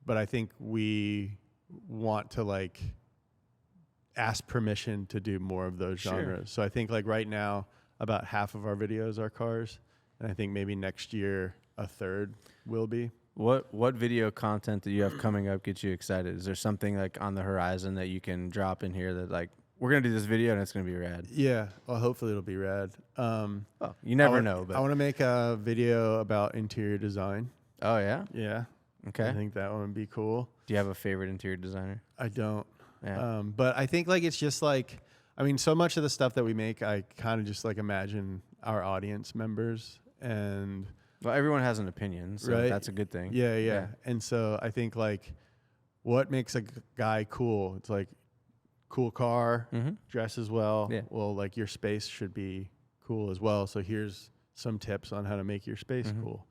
But I think we want to ask permission to do more of those genres. So I think right now about half of our videos are cars, and I think maybe next year a third will be. What video content that you have coming up gets you excited? Is there something on the horizon that you can drop in here that we're gonna do this video and it's gonna be rad? Yeah, well, hopefully it'll be rad. You never know. But I want to make a video about interior design. Oh yeah. Yeah. Okay. I think that one would be cool. Do you have a favorite interior designer? I don't. Yeah. But I think it's just so much of the stuff that we make, I kind of just imagine our audience members, and well, everyone has an opinion, so right? That's a good thing. Yeah. And so I think what makes a guy cool? It's cool car, dresses well. Yeah. Well, your space should be cool as well. So here's some tips on how to make your space cool.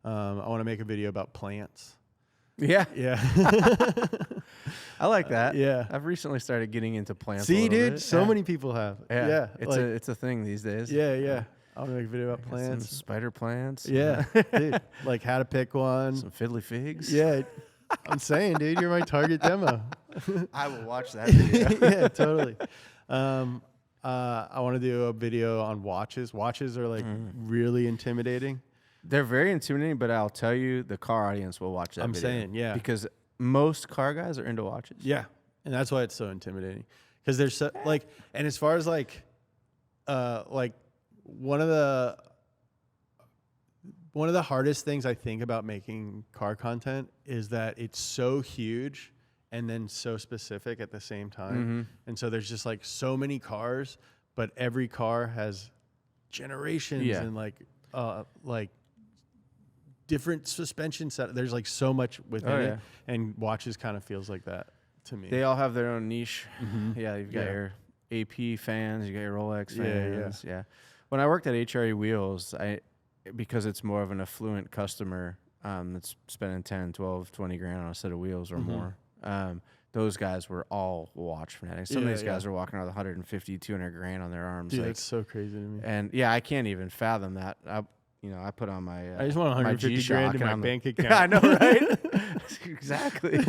I want to make a video about plants. Yeah. I like that. Yeah. I've recently started getting into plants. See, dude, bit. so many people have. Yeah. It's a thing these days. Yeah. I want to make a video about plants. Some spider plants. Yeah. Dude, how to pick one. Some fiddly figs. Yeah. I'm saying, dude, you're my target demo. I will watch that video. Yeah, totally. I want to do a video on watches. Watches are like really intimidating. They're very intimidating, but I'll tell you, the car audience will watch that video. saying, yeah. Because most car guys are into watches. Yeah. And that's why it's so intimidating. Because there's so, like, and as far as like one of the hardest things I think about making car content is that it's so huge and then so specific at the same time. And so there's just like so many cars, but every car has generations and like different suspension set. There's like so much within it, and watches kind of feels like that to me. They all have their own niche. Yeah, you've got your AP fans, you got your Rolex fans. Yeah. When I worked at HRE Wheels, because it's more of an affluent customer that's spending 10, 12, 20 grand on a set of wheels or more, those guys were all watch fanatics. Some of these guys are walking around with 150, 200 grand on their arms. Dude, it's so crazy to me. And yeah, I can't even fathom that. I put on my I just want 150 grand in my bank account. I know, right? Exactly.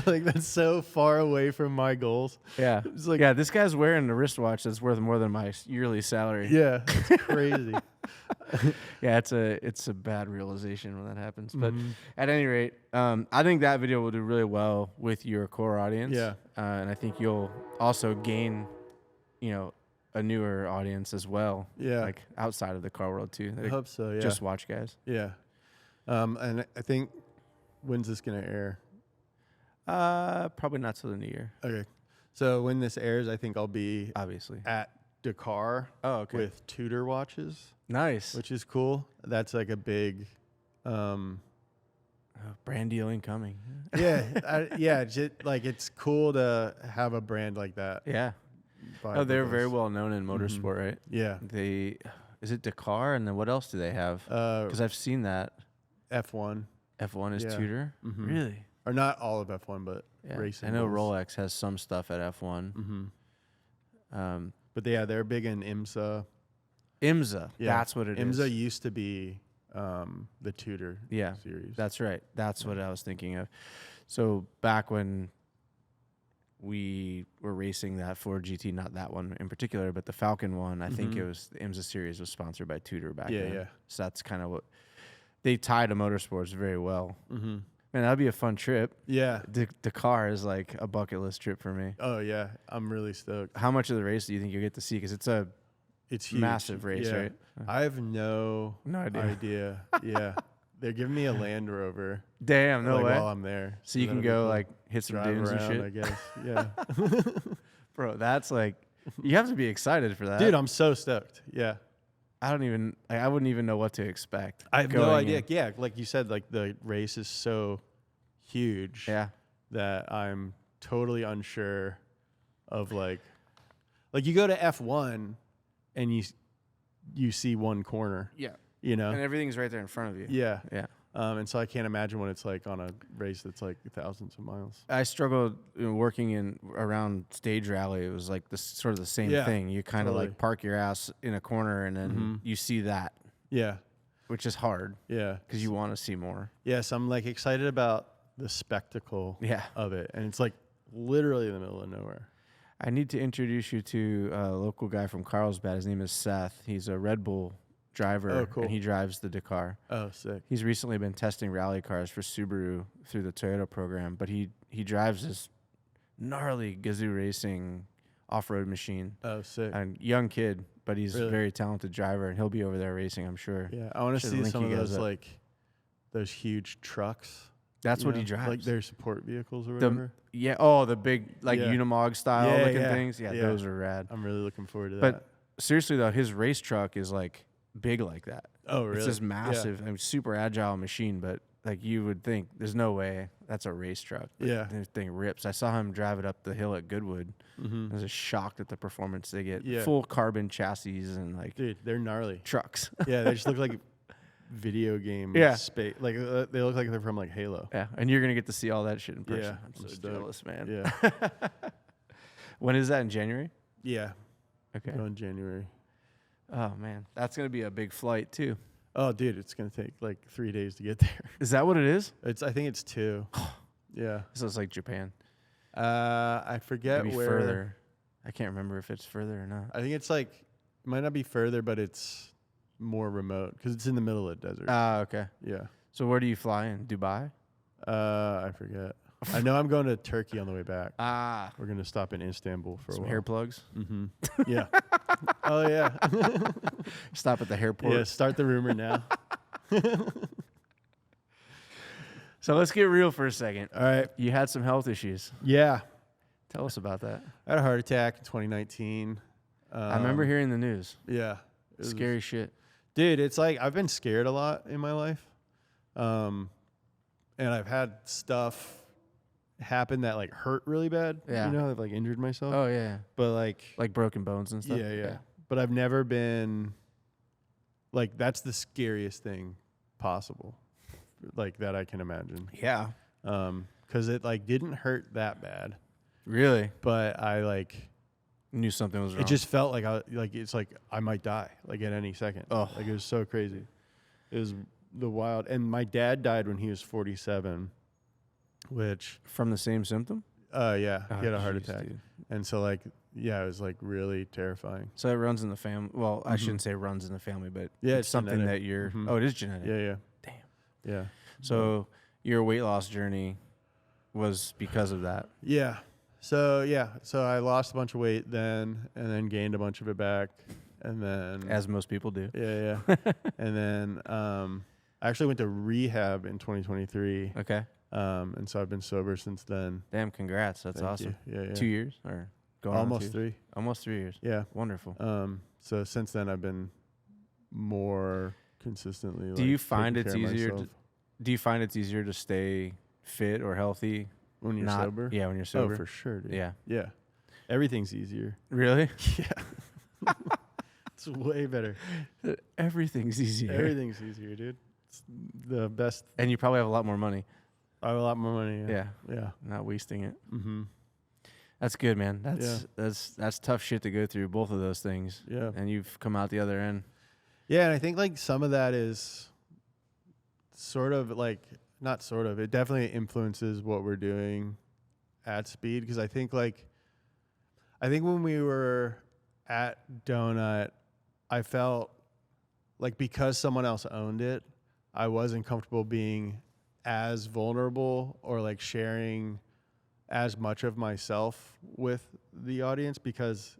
Like, that's so far away from my goals. Yeah. It's like, yeah, this guy's wearing a wristwatch that's worth more than my yearly salary. Yeah, it's crazy. Yeah, it's a bad realization when that happens. But at any rate, I think that video will do really well with your core audience. Yeah. And I think you'll also gain, a newer audience as well. Yeah. Like outside of the car world too. I hope so, yeah. Just watch guys. Yeah. And I think, when's this going to air? Probably not till the new year. Okay. So when this airs, I think I'll be obviously at Dakar with Tudor watches. Nice. Which is cool. That's like a big brand deal incoming. Yeah. Like, it's cool to have a brand like that. Yeah. They're very well known in motorsport, right? Yeah. Is it Dakar, and then what else do they have? Because I've seen that. F1. F1 is Tudor? Really? Or not all of F1, but racing. I know Rolex has some stuff at F1. But they're big in IMSA. IMSA, that's what it is. IMSA used to be the Tudor series. That's right. That's what I was thinking of. So back when we were racing that Ford GT, not that one in particular, but the Falcon one, I think it was the IMSA series was sponsored by Tudor back then. Yeah. So that's kind of what they tie to motorsports very well. Man, that'd be a fun trip. Yeah. Dakar is like a bucket list trip for me. Oh yeah, I'm really stoked. How much of the race do you think you'll get to see? Because it's huge. Massive race, right? I have no idea. Yeah. They're giving me a Land Rover. Damn, no way. While I'm there. So you can go like hit some dunes and shit. I guess. Yeah. Bro, that's like, you have to be excited for that. Dude, I'm so stoked. Yeah. I wouldn't even know what to expect. I have no idea. Yeah, like you said, like the race is so huge. Yeah. That I'm totally unsure of like you go to F1 and you see one corner. Yeah. And everything's right there in front of you. Yeah. Yeah. And so I can't imagine what it's like on a race that's like thousands of miles. I struggled working around stage rally. It was like sort of the same thing. You kind of like park your ass in a corner and then you see that. Yeah. Which is hard. Yeah. Because you want to see more. Yes, I'm like excited about the spectacle of it. And it's like literally in the middle of nowhere. I need to introduce you to a local guy from Carlsbad. His name is Seth. He's a Red Bull driver, and he drives the Dakar. Oh, sick. He's recently been testing rally cars for Subaru through the Toyota program, but he drives this gnarly Gazoo Racing off-road machine. Oh, sick. And young kid, but he's a very talented driver, and he'll be over there racing, I'm sure. Yeah, I want to see some of those those huge trucks. That's what he drives. Like their support vehicles or whatever. The big Unimog style looking things. Yeah, those are rad. I'm really looking forward to that. But seriously though, his race truck is like big like that. Oh, really? It's this massive, super agile machine, but like you would think there's no way that's a race truck. Yeah. The thing rips. I saw him drive it up the hill at Goodwood. I was just shocked at the performance they get. Yeah. Full carbon chassis and like, dude, they're gnarly trucks. Yeah, they just look like video game space. Like they look like they're from like Halo. Yeah, and you're gonna get to see all that shit in person. Yeah, I'm so jealous, man. Yeah. When is that, in January? Yeah. Okay. Go in January. Oh man, that's gonna be a big flight too. Oh, dude, it's gonna take like 3 days to get there. Is that what it is? I think it's 2. Yeah. So it's like Japan. I forget maybe where. Further. I can't remember if it's further or not. I think it's like, it might not be further, but it's more remote because it's in the middle of the desert. Okay. Yeah. So where do you fly in? Dubai? I forget. I know I'm going to Turkey on the way back. We're going to stop in Istanbul for a Some while. hair plugs? Mm-hmm. Yeah. Oh, yeah. Stop at the airport. Yeah, start the rumor now. So let's get real for a second. All right. You had some health issues. Yeah. Tell us about that. I had a heart attack in 2019. I remember hearing the news. Yeah. Scary shit. Dude, it's like I've been scared a lot in my life. And I've had stuff happen that like hurt really bad. Yeah. You know, I've like injured myself. Oh, yeah. But like Broken bones and stuff? Yeah. But I've never been like, that's the scariest thing possible. Like that I can imagine. Yeah. 'Cause it like didn't hurt that bad. Really? But I like Knew something was wrong. it just felt like it's like I might die like at any second. Oh. Like it was so crazy. It was the wild. And my dad died when he was 47, which From the same symptom? yeah, Oh, he had a heart jeez, attack. dude. And so like yeah, it was like really terrifying. So it runs in the family. Well, I shouldn't say runs in the family, but Yeah, it's something genetic. that you're. Mhm. Oh, it is genetic. Yeah. Damn. Yeah. So your weight loss journey was because of that. Yeah. So I lost a bunch of weight then, and then gained a bunch of it back, and then As most people do. yeah, and then I actually went to rehab in 2023, Okay. and so I've been sober since then. Damn, congrats. That's Thank awesome. you. Yeah. 2 years or going on Almost 2? 3. Almost 3 years. Yeah. Wonderful. So since then I've been more consistently. Do you like, find taking it's care of easier? myself. Do you find it's easier to stay fit or healthy when you're not- sober? Yeah, when you're sober. Oh, for sure, dude. Yeah. Yeah. Everything's easier. Really? Yeah. It's way better. Everything's easier. Everything's easier, dude. It's the best. And you probably have a lot more money. I have a lot more money. Yeah. Yeah. Not wasting it. Mm-hmm. That's good, man. That's tough shit to go through, both of those things. Yeah. And you've come out the other end. Yeah, and I think like some of that is sort of like not sort of. It definitely influences what we're doing at Speed because I think when we were at Donut, I felt like because someone else owned it, I wasn't comfortable being as vulnerable or like sharing as much of myself with the audience because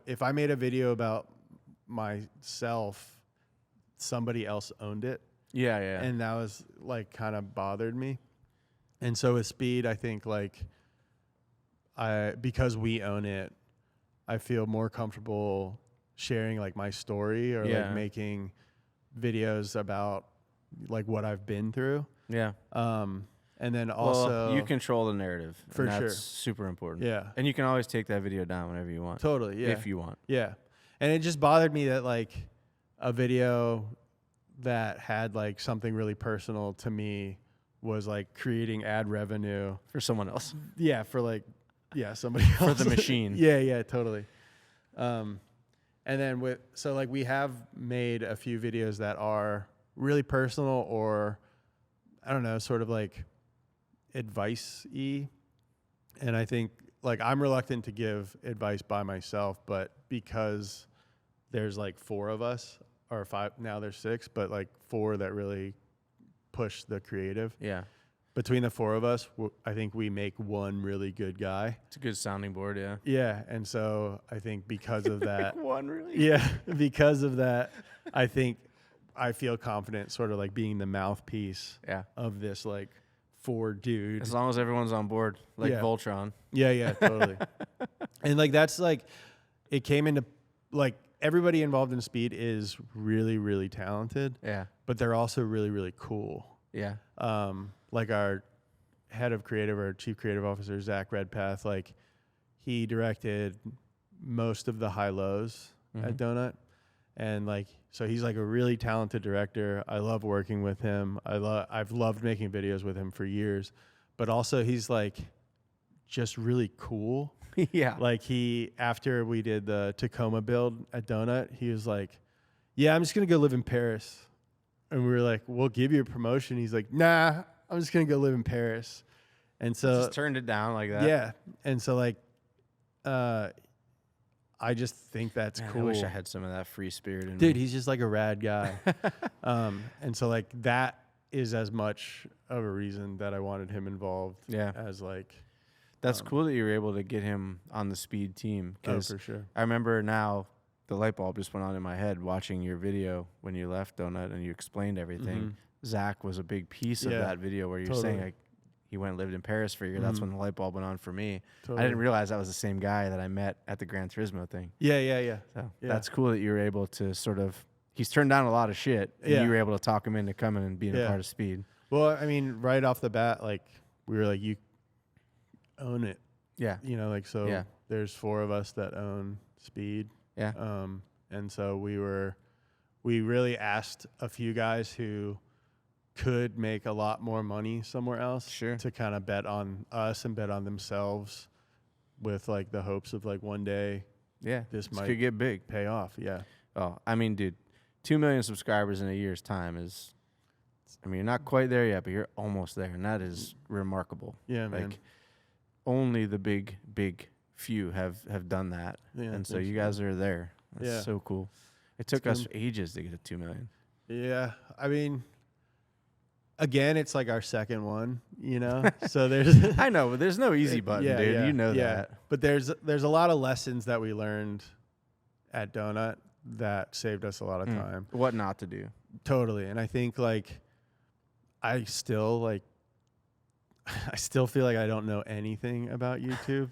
if I made a video about myself, somebody else owned it. Yeah, yeah. And that was like kind of bothered me. And so with Speed, I think like because we own it, I feel more comfortable sharing like my story or like making videos about like what I've been through. Yeah. And then also you control the narrative. For and sure. That's super important. Yeah. And you can always take that video down whenever you want. Totally. Yeah. If you want. Yeah. And it just bothered me that like a video that had like something really personal to me was like creating ad revenue For someone else. Yeah, for like, somebody else. For the machine. Yeah, totally. And then we have made a few videos that are really personal or, I don't know, sort of like advice-y. And I think like I'm reluctant to give advice by myself, but because there's like 4 of us or 5, now there's 6, but like 4 that really push the creative. Yeah. Between the 4 of us, I think we make one really good guy. It's a good sounding board, yeah. Yeah, and so I think because of that, One really? yeah, because of that, I think I feel confident sort of like being the mouthpiece of this like 4 dude. As long as everyone's on board, like Yeah. Voltron. Yeah, totally. And like that's like it came into like everybody involved in Speed is really, really talented. Yeah. But they're also really, really cool. Yeah. Like our head of creative or chief creative officer, Zach Redpath, like he directed most of the high lows at Donut. And like, so he's like a really talented director. I love working with him. I've loved making videos with him for years, but also he's like just really cool. Yeah. Like after we did the Tacoma build at Donut, he was like, yeah, I'm just going to go live in Paris. And we were like, we'll give you a promotion. He's like, nah, I'm just going to go live in Paris. And so Just turned it down like that. yeah. And so like, I just think that's Man, cool. I wish I had some of that free spirit in Dude, me. he's just like a rad guy. And so like that is as much of a reason that I wanted him involved as like. That's cool that you were able to get him on the SPEED team. Oh, for sure. I remember now the light bulb just went on in my head watching your video when you left Donut and you explained everything. Mm-hmm. Zach was a big piece of that video where you're saying like he went and lived in Paris for a year. That's when the light bulb went on for me. I didn't realize that was the same guy that I met at the Gran Turismo thing. Yeah. So that's cool that you were able to sort of, he's turned down a lot of shit and you were able to talk him into coming and being a part of SPEED. Well, I mean, right off the bat, like we were like, you own it. Yeah. You know, like, so there's 4 of us that own SPEED. Yeah. And so we really asked a few guys who could make a lot more money somewhere else to kind of bet on us and bet on themselves with like the hopes of like one day this could get big, pay off. Oh, I mean, dude, 2 million subscribers in a year's time is, I mean, you're not quite there yet, but you're almost there, and that is remarkable. Yeah, like, man. Only the big few have done that, and so you guys are there. That's so cool. It took us ages to get to 2 million. Yeah, I mean, again, it's like our second one, you know. So there's I know, but there's no easy button, dude. You know that. But there's a lot of lessons that we learned at Donut that saved us a lot of time. What not to do. Totally. And I think like I still feel like I don't know anything about YouTube.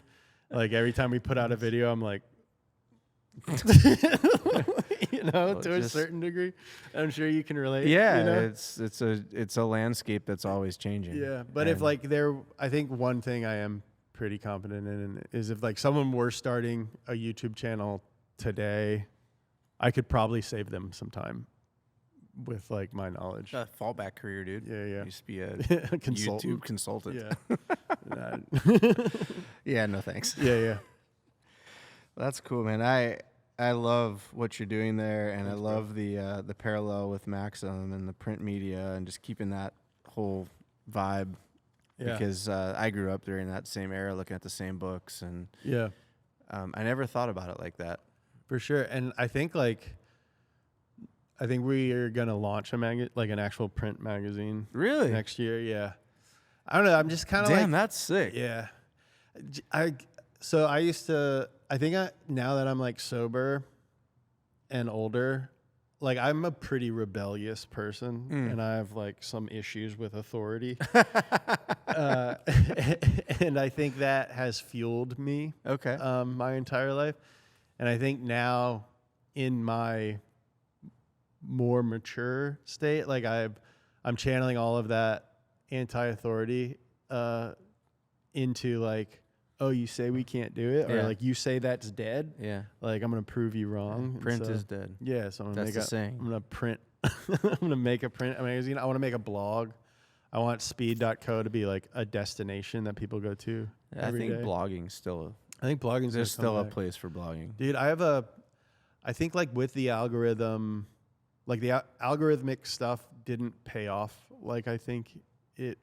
Like every time we put out a video, I'm like you know, to a certain degree. I'm sure you can relate. Yeah, you know? it's a landscape that's always changing. Yeah. But if like I think one thing I am pretty confident in is if like someone were starting a YouTube channel today, I could probably save them some time with like my knowledge. A fallback career, dude. Yeah. Used to be a consultant. YouTube consultant. Yeah. Yeah, no thanks. Yeah. That's cool, man. I love what you're doing there, and I love the parallel with Maxim and the print media and just keeping that whole vibe. Yeah. Because I grew up during that same era, looking at the same books, and I never thought about it like that. For sure. And I think we are gonna launch an actual print magazine. Really? Next year, yeah. I don't know. I'm just kind of damn, that's sick. Yeah. I think now that I'm like sober and older, like I'm a pretty rebellious person and I have like some issues with authority. And I think that has fueled me my entire life. And I think now in my more mature state, like I'm channeling all of that anti-authority into like, oh, you say we can't do it, or like you say that's dead. Yeah, like I'm gonna prove you wrong. Print is dead. Yeah, so I'm gonna I'm gonna print. I'm gonna make a print magazine. I want to make a blog. I want speed.co to be like a destination that people go to. I think blogging's still. I think blogging's there's still a place for blogging, dude. I think like with the algorithm, like the algorithmic stuff didn't pay off. Like I think it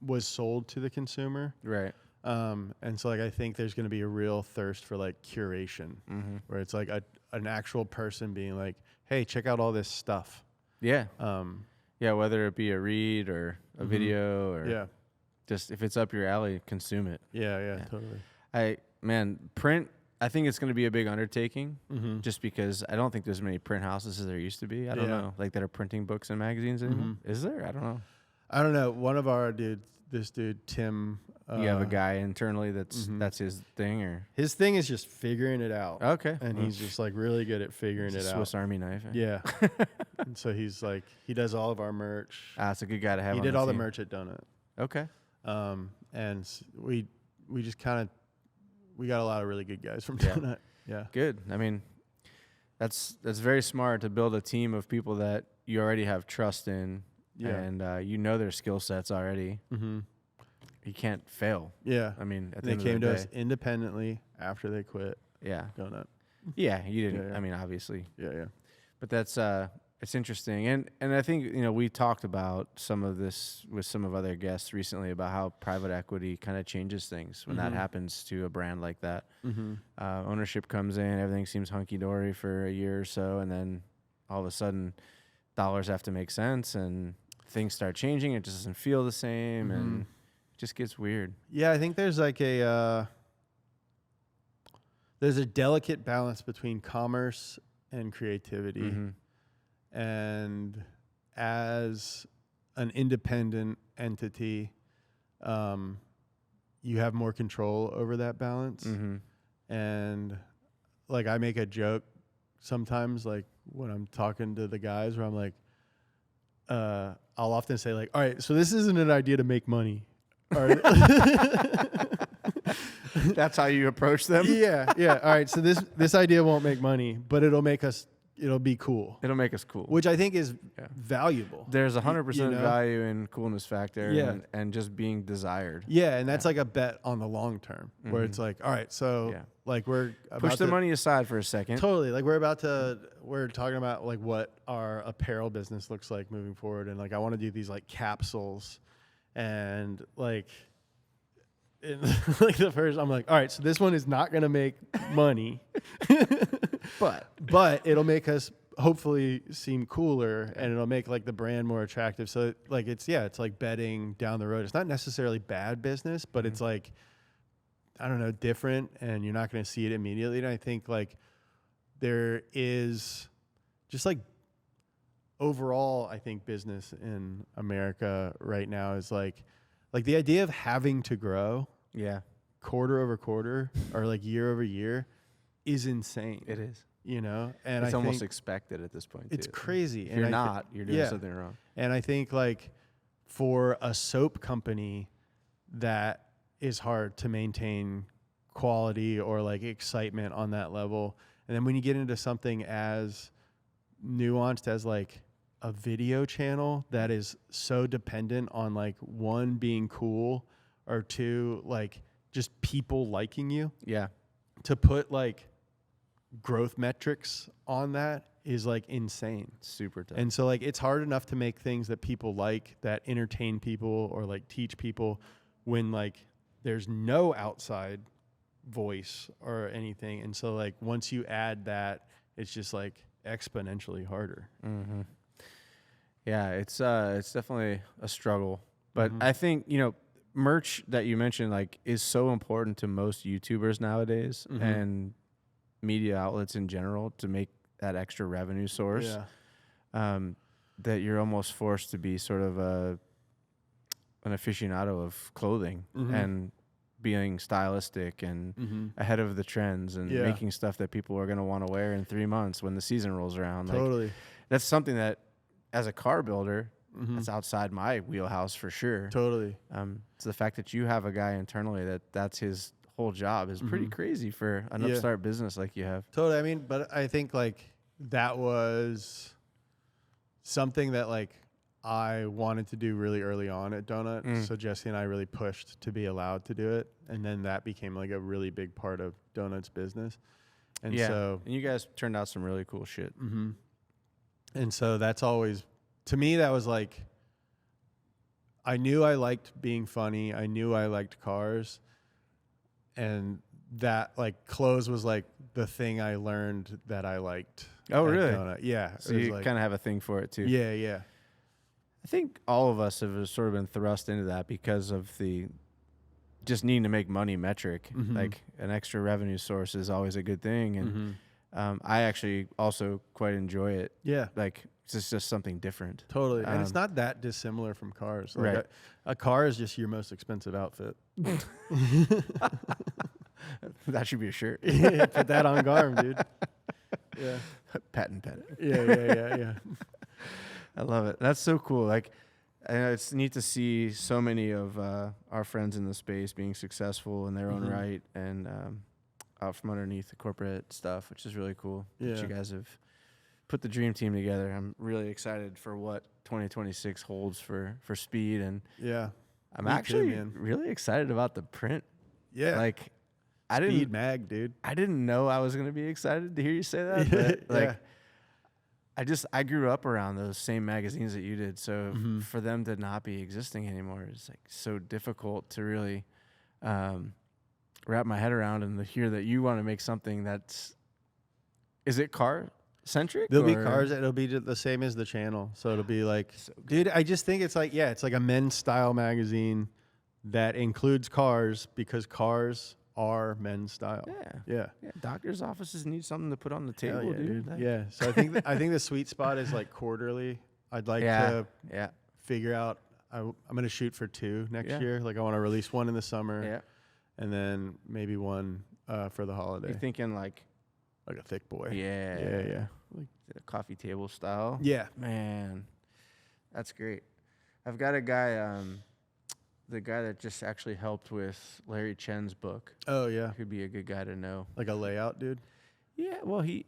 was sold to the consumer. Right. And so like I think there's going to be a real thirst for like curation, where it's like an actual person being like, hey, check out all this stuff. Yeah. Yeah, whether it be a read or a video or just if it's up your alley, consume it. Yeah, totally. Print, I think it's going to be a big undertaking just because I don't think there's many print houses as there used to be. I don't know, like that are printing books and magazines anymore. Is there? I don't know. One of our this dude, Tim. You have a guy internally that's his thing, or his thing is just figuring it out. Okay. And he's just like really good at figuring it out. Swiss Army knife. Yeah. And so he's like, he does all of our merch. That's a good guy to have. He did all the merch at Donut. Okay. And we just we got a lot of really good guys from Donut. Yeah. Good. I mean, that's very smart to build a team of people that you already have trust in. Yeah. And you know their skill sets already. You can't fail. Yeah. I mean, at the end of the day. They came to us independently after they quit. Yeah. Donut. Yeah, you didn't. I mean, obviously. Yeah. But that's It's interesting. And I think, we talked about some of this with some of other guests recently about how private equity kind of changes things when that happens to a brand like that. Ownership comes in, everything seems hunky-dory for a year or so, and then all of a sudden dollars have to make sense and things start changing. It just doesn't feel the same and it just gets weird. Yeah, I think there's like there's a delicate balance between commerce and creativity. And as an independent entity, you have more control over that balance. And like I make a joke sometimes, like when I'm talking to the guys, where I'm like, I'll often say like, all right, so this isn't an idea to make money. That's how you approach them? Yeah. All right, so this idea won't make money, but it'll be cool. It'll make us cool. Which I think is valuable. There's 100% value in coolness factor and just being desired. Yeah, and that's like a bet on the long term where it's like, all right, so like we're about push the money aside for a second. Totally. Like we're talking about like what our apparel business looks like moving forward. And like I want to do these like capsules and like like the first, I'm like, all right, so this one is not going to make money, but it'll make us hopefully seem cooler and it'll make like the brand more attractive. So like, it's like betting down the road. It's not necessarily bad business, but it's like, I don't know, different, and you're not going to see it immediately. And I think like there is just like overall, I think business in America right now is like the idea of having to grow quarter over quarter or like year over year is insane. It is. And it's I almost think expected at this point. It's crazy. If you're doing something wrong. And I think like for a soap company, that is hard to maintain quality or like excitement on that level. And then when you get into something as nuanced as like a video channel that is so dependent on like one, being cool, or two, like just people liking you. Yeah. To put like growth metrics on that is like insane. Super tough. And so like it's hard enough to make things that people like, that entertain people or like teach people, when like there's no outside voice or anything. And so like once you add that, it's just like exponentially harder. Yeah, it's definitely a struggle. But I think, merch that you mentioned like is so important to most YouTubers nowadays and media outlets in general to make that extra revenue source. That you're almost forced to be sort of an aficionado of clothing and being stylistic and ahead of the trends and making stuff that people are going to want to wear in 3 months when the season rolls around. Totally. Like, that's something that as a car builder, that's outside my wheelhouse for sure. Totally. So the fact that you have a guy internally that's his whole job is pretty crazy for an upstart business like you have. Totally. I mean, but I think like that was something that like I wanted to do really early on at Donut. So Jesse and I really pushed to be allowed to do it. And then that became like a really big part of Donut's business. And and you guys turned out some really cool shit. And so that's always, to me, that was like, I knew I liked being funny. I knew I liked cars. And that like clothes was like the thing I learned that I liked. Oh, really? Donut. Yeah. So you like, kind of have a thing for it too. Yeah. I think all of us have sort of been thrust into that because of the just needing to make money metric. Like an extra revenue source is always a good thing. And I actually also quite enjoy it. Yeah. Like it's just something different. Totally. And it's not that dissimilar from cars. Like right. A car is just your most expensive outfit. That should be a shirt. Yeah, put that on Garm, dude. Yeah. Patent pet. Yeah. I love it. That's so cool. Like, it's neat to see so many of our friends in the space being successful in their own right and out from underneath the corporate stuff, which is really cool. Yeah. That you guys have put the dream team together. I'm really excited for what 2026 holds for SPEED. And I'm actually really excited about the print. Yeah. Like, SPEED mag, dude. I didn't know I was going to be excited to hear you say that. But like, I grew up around those same magazines that you did. So for them to not be existing anymore is like so difficult to really wrap my head around, and to hear that you want to make something is it car centric? There'll be cars. It'll be the same as the channel. So it'll be like, dude, I just think it's like, it's like a men's style magazine that includes cars because cars are men's style. Yeah. Doctors' offices need something to put on the table, dude. Yeah. So I think the sweet spot is like quarterly. I'd like to figure out. I'm gonna shoot for 2 next year. Like I want to release one in the summer, and then maybe one for the holiday. You're thinking like a thick boy. Yeah. Like a coffee table style. Yeah. Man, that's great. I've got a guy. The guy that just actually helped with Larry Chen's book. Oh yeah, could be a good guy to know. Like a layout dude. Yeah, well, he's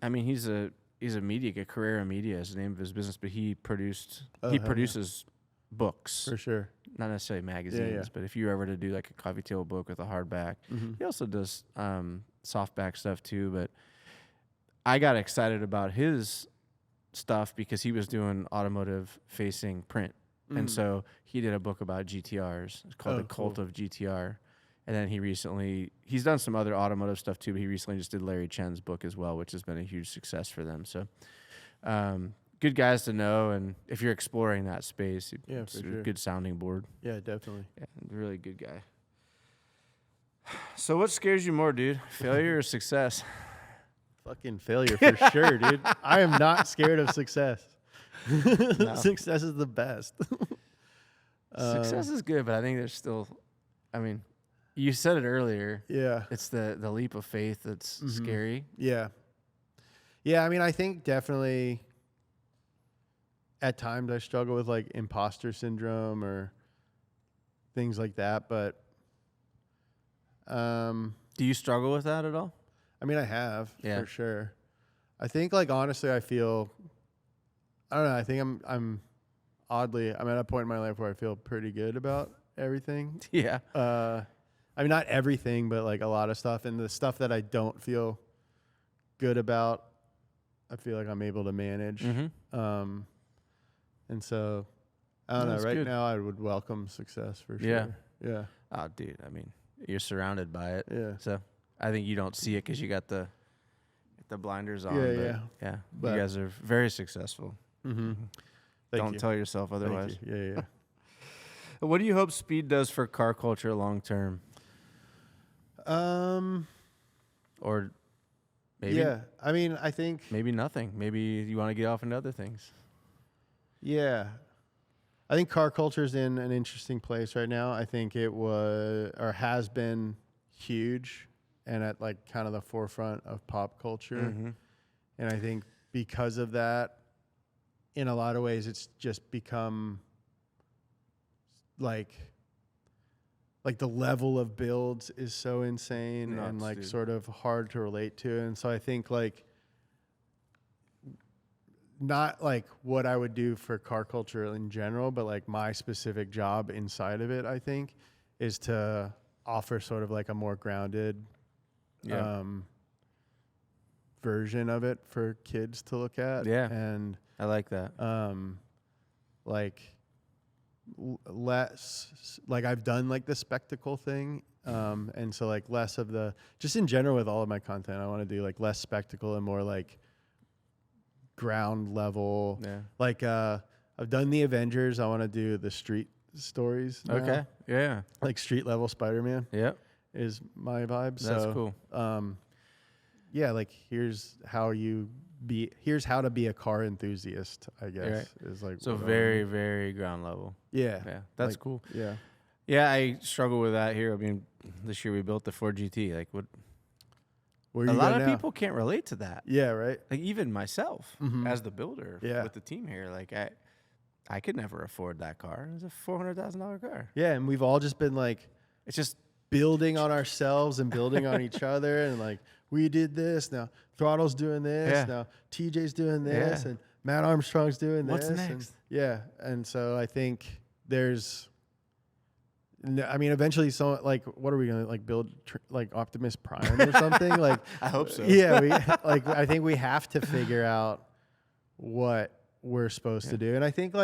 a media, a career in media is the name of his business, but he produces books for sure. Not necessarily magazines, but if you were ever to do like a coffee table book with a hardback, he also does softback stuff too. But I got excited about his stuff because he was doing automotive facing print. And so he did a book about GTRs. It's called The Cult of GTR. And then he's done some other automotive stuff too, but he recently just did Larry Chen's book as well, which has been a huge success for them. So good guys to know. And if you're exploring that space, it's a good sounding board. Yeah, definitely. Yeah, really good guy. So what scares you more, dude? Failure or success? Fucking failure for sure, dude. I am not scared of success. No. Success is the best. Success is good, but I think there's still, you said it earlier. Yeah. It's the leap of faith that's scary. Yeah. Yeah, I think definitely at times I struggle with like imposter syndrome or things like that, but do you struggle with that at all? I have, for sure. I think like honestly I feel I don't know. I think I'm oddly, I'm at a point in my life where I feel pretty good about everything. Yeah. Not everything, but like a lot of stuff. And the stuff that I don't feel good about, I feel like I'm able to manage. And so, I don't know. Right now, I would welcome success for sure. Yeah. Oh, dude. You're surrounded by it. Yeah. So I think you don't see it because you got the blinders on. Yeah. But you guys are very successful. Don't tell yourself otherwise. Yeah. What do you hope SPEED does for car culture long term? Or maybe I think maybe nothing. Maybe you want to get off into other things. Yeah. I think car culture is in an interesting place right now. I think it was or has been huge and at like kind of the forefront of pop culture. And I think because of that, in a lot of ways, it's just become like the level of builds is so insane and like sort of hard to relate to. And so I think like not like what I would do for car culture in general, but like my specific job inside of it, I think, is to offer sort of like a more grounded version of it for kids to look at. Yeah. And I like that. Less, like I've done like the spectacle thing. And so like less of the, just in general with all of my content, I want to do like less spectacle and more like ground level. Yeah. Like, I've done the Avengers. I want to do the street stories now. Okay. Yeah. Like street level Spider-Man. Yep. Is my vibe. That's cool. Yeah, like here's how to be a car enthusiast, I guess. Right. Is like so very, very ground level. Yeah. Yeah. That's like, cool. Yeah. Yeah, I struggle with that here. This year we built the Ford GT. Like what a lot of people can't relate to that. Yeah, right. Like even myself as the builder with the team here, like I could never afford that car. It was a $400,000 car. Yeah, and we've all just been like, it's just building on ourselves and building on each other, and like we did this, now Throttle's doing this, now TJ's doing this, and Matt Armstrong's doing this. What's next? And so I think there's, eventually, so like, what are we gonna like build like Optimus Prime or something? Like, I hope so. Yeah, I think we have to figure out what we're supposed to do. And I think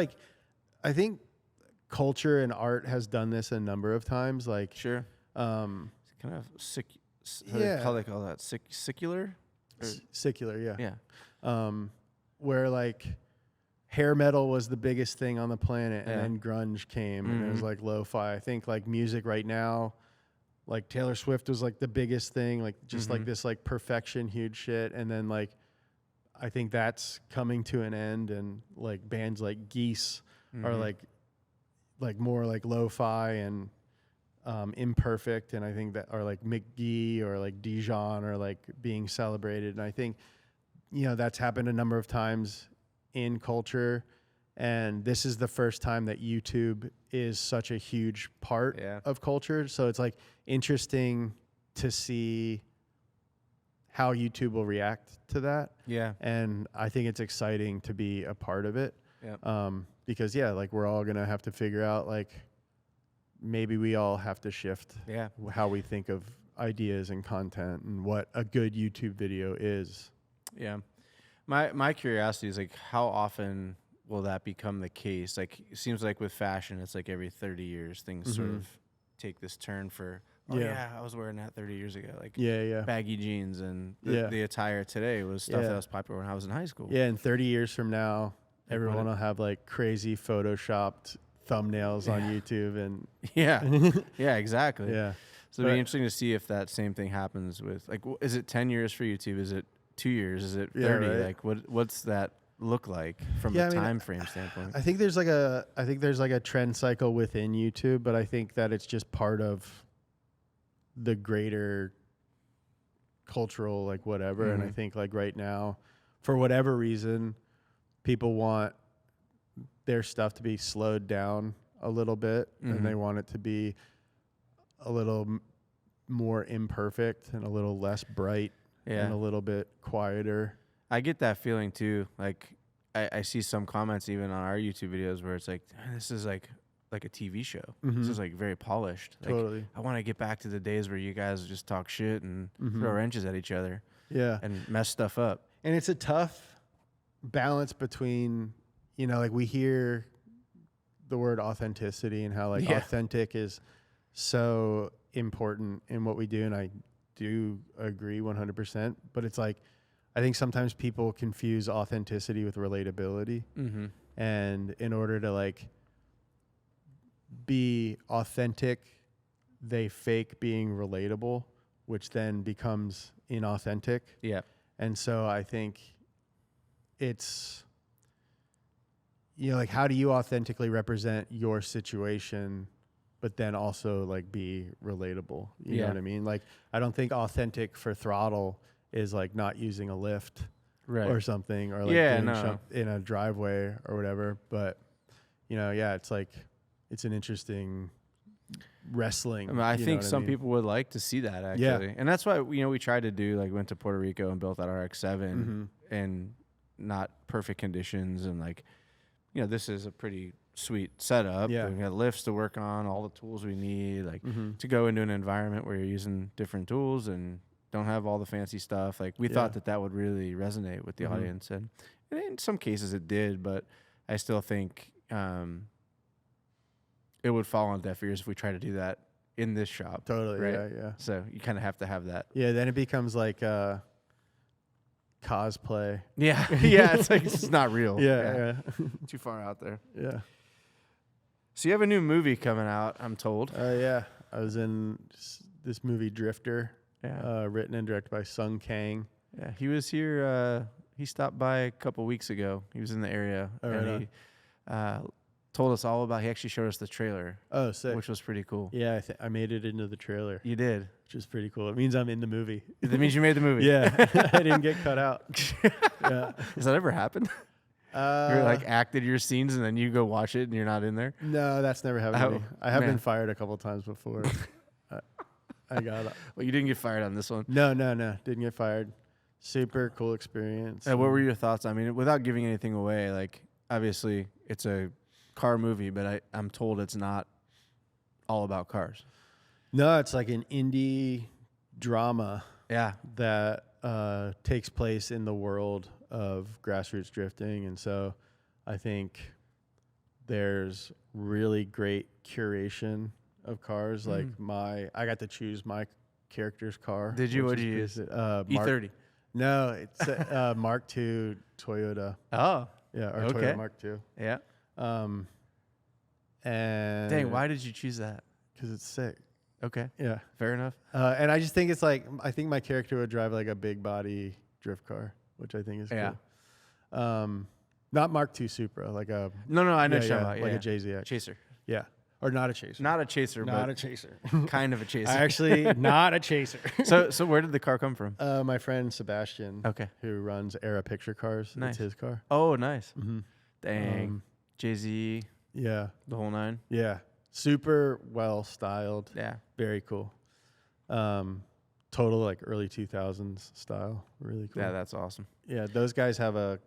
culture and art has done this a number of times. Like, sure. um, It's kind of sick. How they call that? Secular? secular, yeah. Yeah. Where like hair metal was the biggest thing on the planet, and Yeah. then grunge came, and it was like lo-fi. I think like music right now, like Taylor Swift was like the biggest thing, like just like this like perfection, huge shit. And then like I think that's coming to an end, and like bands like Geese are like more like lo-fi and imperfect, and I think that are like McGee or like Dijon are like being celebrated. And I think, you know, that's happened a number of times in culture, and this is the first time that YouTube is such a huge part of culture. So it's like interesting to see how YouTube will react to that. Yeah. And I think it's exciting to be a part of it. Yeah. Because like we're all going to have to figure out, like, maybe we all have to shift how we think of ideas and content and what a good YouTube video is. Yeah. My curiosity is like, how often will that become the case? Like, it seems like with fashion, it's like every 30 years things sort of take this turn for, I was wearing that 30 years ago. Like baggy jeans, and the attire today was stuff that was popular when I was in high school. Yeah, and 30 years from now, everyone will have like crazy photoshopped thumbnails on YouTube, and yeah, exactly. Yeah. So it'll be interesting to see if that same thing happens with, like, is it 10 years for YouTube? Is it 2 years? Is it 30? Like, what's that look like from a time frame standpoint? I think there's like a trend cycle within YouTube, but I think that it's just part of the greater cultural, like, whatever. And I think like right now, for whatever reason, people want their stuff to be slowed down a little bit, and they want it to be a little more imperfect and a little less bright and a little bit quieter. I get that feeling too. Like, I see some comments even on our YouTube videos where it's like, this is like a TV show. This is like very polished. Like, Totally. I want to get back to the days where you guys just talk shit and throw wrenches at each other. Yeah. And mess stuff up. And it's a tough balance between, you know, like we hear the word authenticity and how like authentic is so important in what we do. And I do agree 100%, but it's like, I think sometimes people confuse authenticity with relatability. And in order to like be authentic, they fake being relatable, which then becomes inauthentic. Yeah. And so I think it's, you know, like, how do you authentically represent your situation, but then also like be relatable? You know what I mean? Like, I don't think authentic for throtl is like not using a lift or something, or like doing in a driveway or whatever. But, you know, it's like, it's an interesting wrestling. I mean, I think some people would like to see that, actually. And that's why, you know, we tried to do, like, went to Puerto Rico and built that RX-7 in not perfect conditions. And like, you know, this is a pretty sweet setup. We got lifts to work on, all the tools we need, like to go into an environment where you're using different tools and don't have all the fancy stuff. Like, we thought that would really resonate with the audience. And in some cases it did, but I still think it would fall on deaf ears if we try to do that in this shop. Totally. Right? Yeah. So you kind of have to have that. Yeah. Then it becomes like cosplay. Yeah. Yeah. It's like, it's not real. Yeah. Too far out there. Yeah. So you have a new movie coming out, I'm told. Yeah. I was in this movie Drifter, written and directed by Sung Kang. Yeah. He was here. He stopped by a couple weeks ago. He was in the area. And he told us all about, he actually showed us the trailer. Oh, sick. Which was pretty cool. Yeah. I made it into the trailer. You did? Which is pretty cool. It means I'm in the movie. That means you made the movie. Yeah. I didn't get cut out. Yeah. Has that ever happened? You're like acted your scenes and then you go watch it and you're not in there? No, that's never happened to me. I have been fired a couple times before. I got it. Well, you didn't get fired on this one. No. Didn't get fired. Super cool experience. What were your thoughts? I mean, without giving anything away, like, obviously it's a car movie, but I'm told it's not all about cars. No, it's like an indie drama. Yeah. That takes place in the world of grassroots drifting. And so I think there's really great curation of cars. Like I got to choose my character's car. Did you? What did you use? E30. No, it's Mark II Toyota. Oh. Yeah, or Okay. Toyota Mark II. Yeah. And Dang, why did you choose that? Because it's sick. Okay. Yeah. Fair enough. And I just think it's like, I think my character would drive like a big body drift car, which I think is cool. Not Mark II Supra, like a... No, I know what you're talking about. Like a JZX. Chaser. Yeah. Or not a chaser. Not a chaser, Not but a chaser. kind of a chaser. Actually, not a chaser. So where did the car come from? My friend Sebastian, Okay. who runs Era Picture Cars. Nice. It's his car. Oh, nice. Mm-hmm. Dang. Jay-Z, Yeah. the whole nine. Yeah. Super well styled. Yeah. Very cool. Total like early 2000s style. Really cool. Yeah, that's awesome. Yeah, those guys have a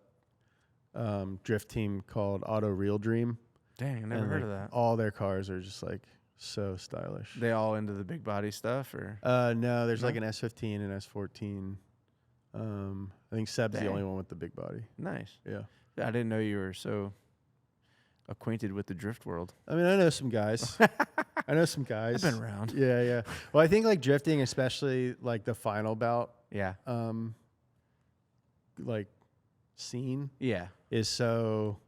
drift team called Auto Real Dream. Dang, I never heard of like, that. all their cars are just like so stylish. They all into the big body stuff, or? No, there's No? like an S15 and S14. I think Seb's Dang. the only one with the big body. Nice. Yeah. I didn't know you were so acquainted with the drift world. I mean, I know some guys. I know some guys. I've been around. Yeah, yeah. Well, I think like drifting, especially like the final bout, Yeah. like scene Yeah. is so.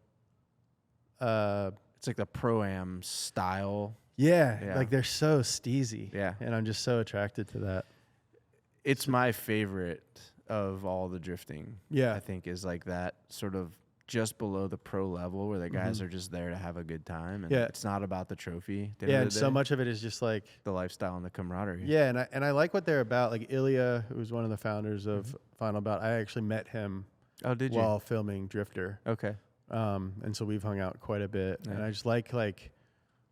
It's like the Pro-Am style. Yeah, like they're so steezy. Yeah. And I'm just so attracted to that. It's my favorite of all the drifting. Yeah. I think is like that sort of just below the pro level where the guys are just there to have a good time. And Yeah. it's not about the trophy. at the end Yeah, of and the so day. much of it is just like The lifestyle and the camaraderie. yeah, and I like what they're about. Like Ilya, who was one of the founders of Final Bout, I actually met him Oh, did you? while filming Drifter. Okay. And so we've hung out quite a bit, and Yeah. I just like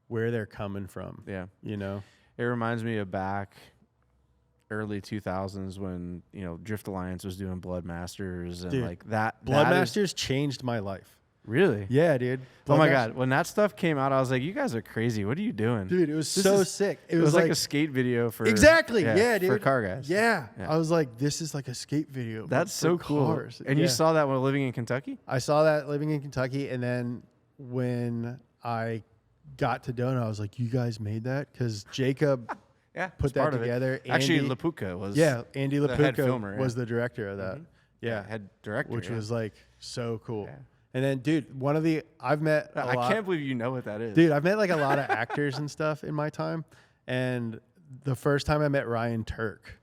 where they're coming from. Yeah. You know. It reminds me of back early 2000s when, Drift Alliance was doing Blood Masters and Dude, like that. Blood that is- Masters changed my life. Really? Yeah, dude. Oh Blood my Mas- God. When that stuff came out, I was like, you guys are crazy. What are you doing? Dude, it was This so is- sick. It was like a skate video for. exactly. Yeah, dude. For car guys. Yeah. Yeah. I was like, this is like a skate video. but That's so for cool. cars. And Yeah. you saw that while living in Kentucky? I saw that living in Kentucky, and then when I got to Donut, I was like, you guys made that? Because Jacob Yeah. put it's that part of it. together. Actually, Andy- Lapuka was. yeah, Andy the head Lapuka filmer, was yeah. the director of that. Mhm. Yeah, Head director. which yeah. was like so cool. Yeah. And then, dude, I've met a I lot. can't believe you know what that is. Dude, I've met like a lot of actors and stuff in my time. And the first time I met Ryan Turk,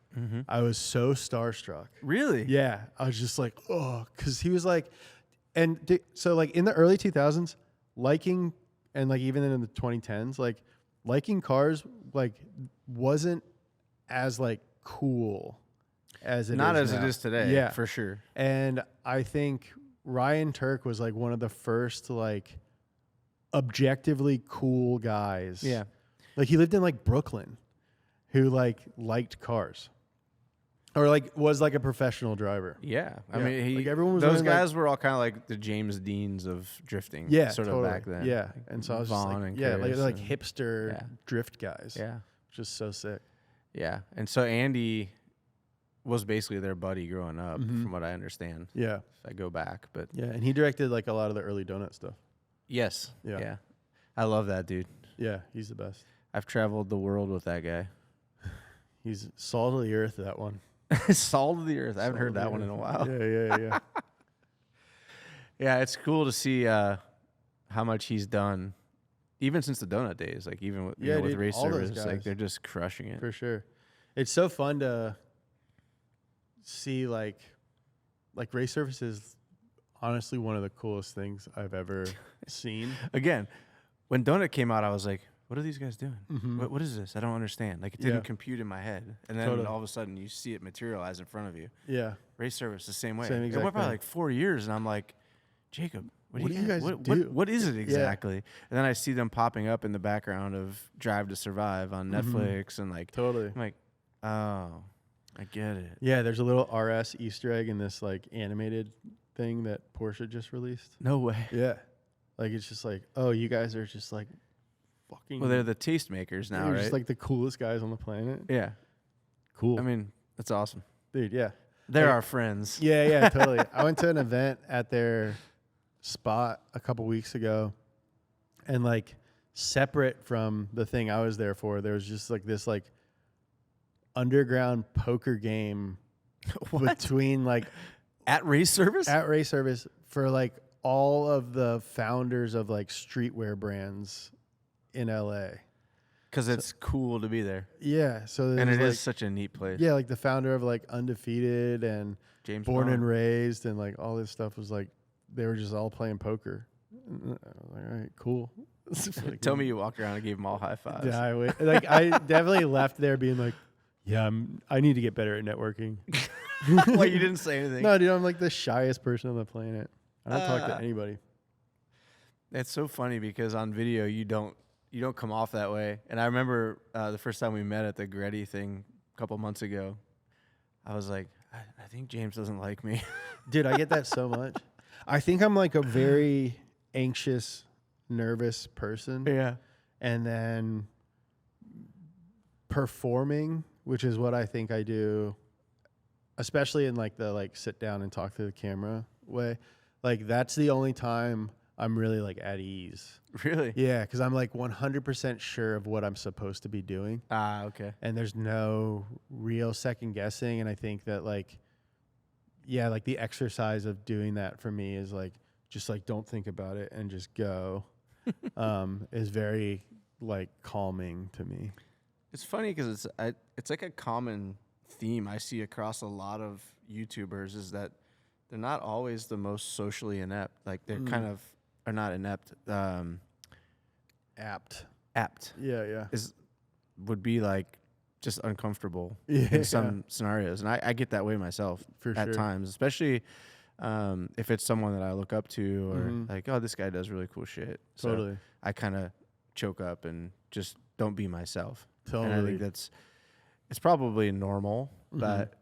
I was so starstruck. Really? Yeah, I was just like, oh, because he was like, so like in the early 2000s, liking, and like even in the 2010s, like liking cars like wasn't as like cool as it Not is as now. it is today. Yeah, For sure. and I think Ryan Turk was like one of the first like objectively cool guys. Yeah. Like he lived in like Brooklyn, who like liked cars, or like was like a professional driver. Yeah. I Yeah. mean, Like, everyone was those wearing, like- guys were all kind of like the James Deans of drifting. Yeah, Sort totally. of back then. Yeah, and so I was just Vaughn like, and yeah, like Chris they're like and- hipster Yeah. drift guys. Yeah. Just so sick. Yeah. And so Andy was basically their buddy growing up, Mhm. from what I understand. Yeah, If I go back. But yeah, and he directed like a lot of the early Donut stuff. yes. Yeah. Yeah. I love that dude. Yeah, he's the best. I've traveled the world with that guy. He's salt of the earth. That one. Salt of the earth. I haven't Salt heard of the that one in a while. Yeah. Yeah, it's cool to see how much he's done, even since the donut days. Like even with, Yeah, with dude, race all those service, like guys. they're just crushing it. For sure. It's so fun to see like race service is honestly one of the coolest things I've ever seen. Again, when donut came out, I was like, "What are these guys doing? Mhm. What is this? I don't understand." Like it didn't Yeah. compute in my head, and then Totally. all of a sudden you see it materialize in front of you. Yeah. Race service the same way. Same It exact went probably thing. like 4 years, and I'm like, Jacob, what What do do you guys what, do? What is it exactly? And then I see them popping up in the background of Drive to Survive on Netflix, and like Totally. I'm like, oh, I get it. Yeah, there's a little RS Easter egg in this like animated thing that Porsche just released. No way. Yeah. Like it's just like, oh, you guys are just like fucking Well, they're the tastemakers now, you're right? just like the coolest guys on the planet. yeah. Cool. I mean, that's awesome. Dude, yeah. They're our friends. Yeah, totally. I went to an event at their spot a couple weeks ago, and like separate from the thing I was there for, there was just like this like underground poker game between like at race service for like all of the founders of like streetwear brands in LA. Because it's cool to be there. Yeah. So and it like, is such a neat place. Yeah, like the founder of like Undefeated and James Born Bond. and Raised and like all this stuff was like they were just all playing poker. I was like, all right, cool. Tell me you walked around and gave them all high fives. Yeah, I definitely left there being like, yeah, I need to get better at networking. Well, you didn't say anything. No, dude, I'm like the shyest person on the planet. I don't talk to anybody. It's so funny because on video you don't come off that way. And I remember the first time we met at the Gretty thing a couple months ago, I was like, I think James doesn't like me. Dude, I get that so much. I think I'm like a very anxious, nervous person. Yeah. And then performing, which is what I think I do, especially in like the like sit down and talk to the camera way. Like that's the only time I'm really like at ease. Really? Yeah, because I'm like 100% sure of what I'm supposed to be doing. Ah, okay. And there's no real second guessing. And I think that like, yeah, like the exercise of doing that for me is like, just like don't think about it and just go, is very like calming to me. It's funny because it's like a common theme I see across a lot of YouTubers is that they're not always the most socially inept. Like they're kind of are not inept. Apt. Yeah. Would be like just uncomfortable Yeah. in some scenarios, and I get that way myself For at sure. times, especially if it's someone that I look up to or like, oh, this guy does really cool shit. Totally. So I kind of choke up and just don't be myself. Totally. And I think it's probably normal, but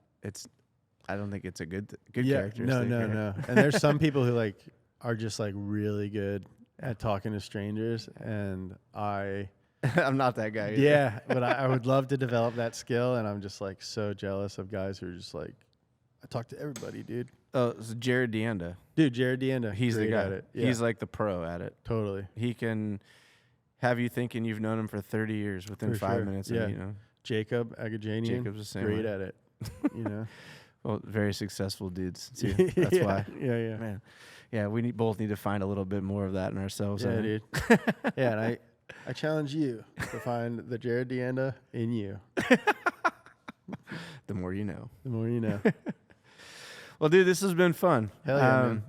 I don't think it's a good characteristic. No. And there's some people who like are just like really good at talking to strangers, and I'm not that guy either. Yeah, but I would love to develop that skill, and I'm just like so jealous of guys who are just like, I talk to everybody, dude. Oh, it's Jared Deanda. Dude, Jared Deanda. He's the great guy. at it. Yeah, He's like the pro at it. totally. He can have you thinking you've known him for 30 years within For 5 sure. minutes. Yeah. And, you know, Jacob Agajanian. Jacob's the same great way. at it. You know. Well, very successful dudes too. That's why. Yeah. Man. Yeah, we both need to find a little bit more of that in ourselves. Yeah, dude. Yeah, and I challenge you to find the Jared Deanda in you. The more you know. The more you know. Well, dude, this has been fun. Hell yeah, man.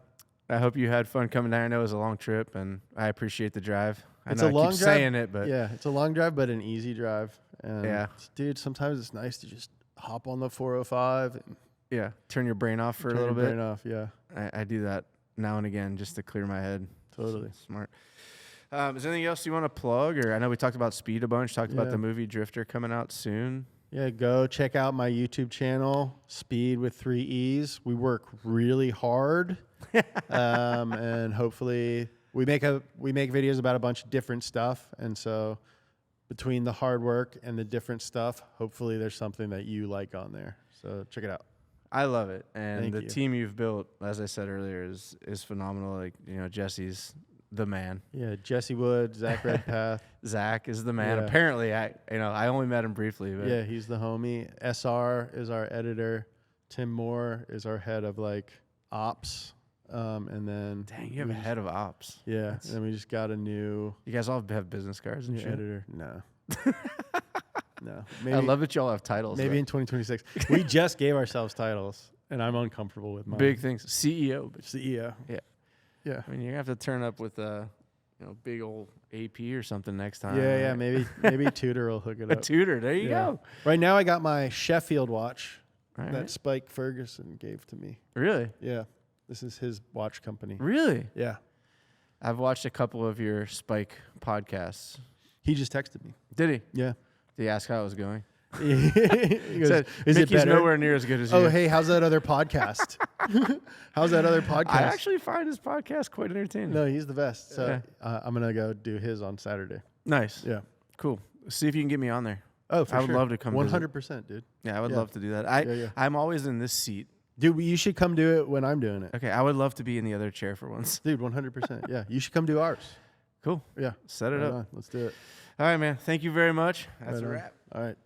I hope you had fun coming down. I know it was a long trip, and I appreciate the drive. It's I a know long I keep drive. saying it, but Yeah, it's a long drive, but an easy drive. And Yeah. dude, sometimes it's nice to just hop on the 405 and yeah, turn your brain off for turn a little your bit. brain off. Yeah, I do that now and again just to clear my head. totally. Smart. Is there anything else you want to plug? Or I know we talked about Speed a bunch. Talked about Yeah. the movie Drifter coming out soon. Yeah, go check out my YouTube channel, Speed with 3 E's. We work really hard, and hopefully we make videos about a bunch of different stuff. And so between the hard work and the different stuff, hopefully there's something that you like on there. So check it out. I love it, and Thank the you. team you've built, as I said earlier, is phenomenal. Like, you know, Jesse's the man. Yeah, Jesse Wood, Zach Redpath. Zach is the man. Yeah. Apparently, I only met him briefly, but Yeah, he's the homie. SR is our editor. Tim Moore is our head of like ops. And then dang, you have a head of ops. Yeah, and then we just got a new You guys all have business cards and shit. editor. No. No. I love that y'all have titles. Maybe in 2026. We just gave ourselves titles, and I'm uncomfortable with mine. big things. CEO. But CEO. Yeah. Yeah. I mean, you're gonna have to turn up with big old AP or something next time. Yeah, right? maybe Tudor will hook it A up. tutor. There you Yeah. go. Right now, I got my Sheffield watch All that right. Spike Ferguson gave to me. Really? Yeah, this is his watch company. Really? Yeah, I've watched a couple of your Spike podcasts. he just texted me. Did he? Yeah, Did he ask how it was going? he goes, Said, "Is it Mickey's better?" nowhere near as good as you. Oh, hey, how's that other podcast? How's that other podcast? I actually find his podcast quite entertaining. No, he's the best. So Yeah. I'm gonna go do his on Saturday. Nice. Yeah. Cool. See if you can get me on there. Oh, for I would sure. love to come visit. 100%, dude. Yeah, I would Yeah. love to do that. Yeah. I'm always in this seat Dude, you should come do it when I'm doing it. Okay, I would love to be in the other chair for once. Dude, 100%. Yeah, you should come do ours. Cool. Yeah. Set it up. Let's do it. All right, man. Thank you very much. That's Right a on. wrap. All right.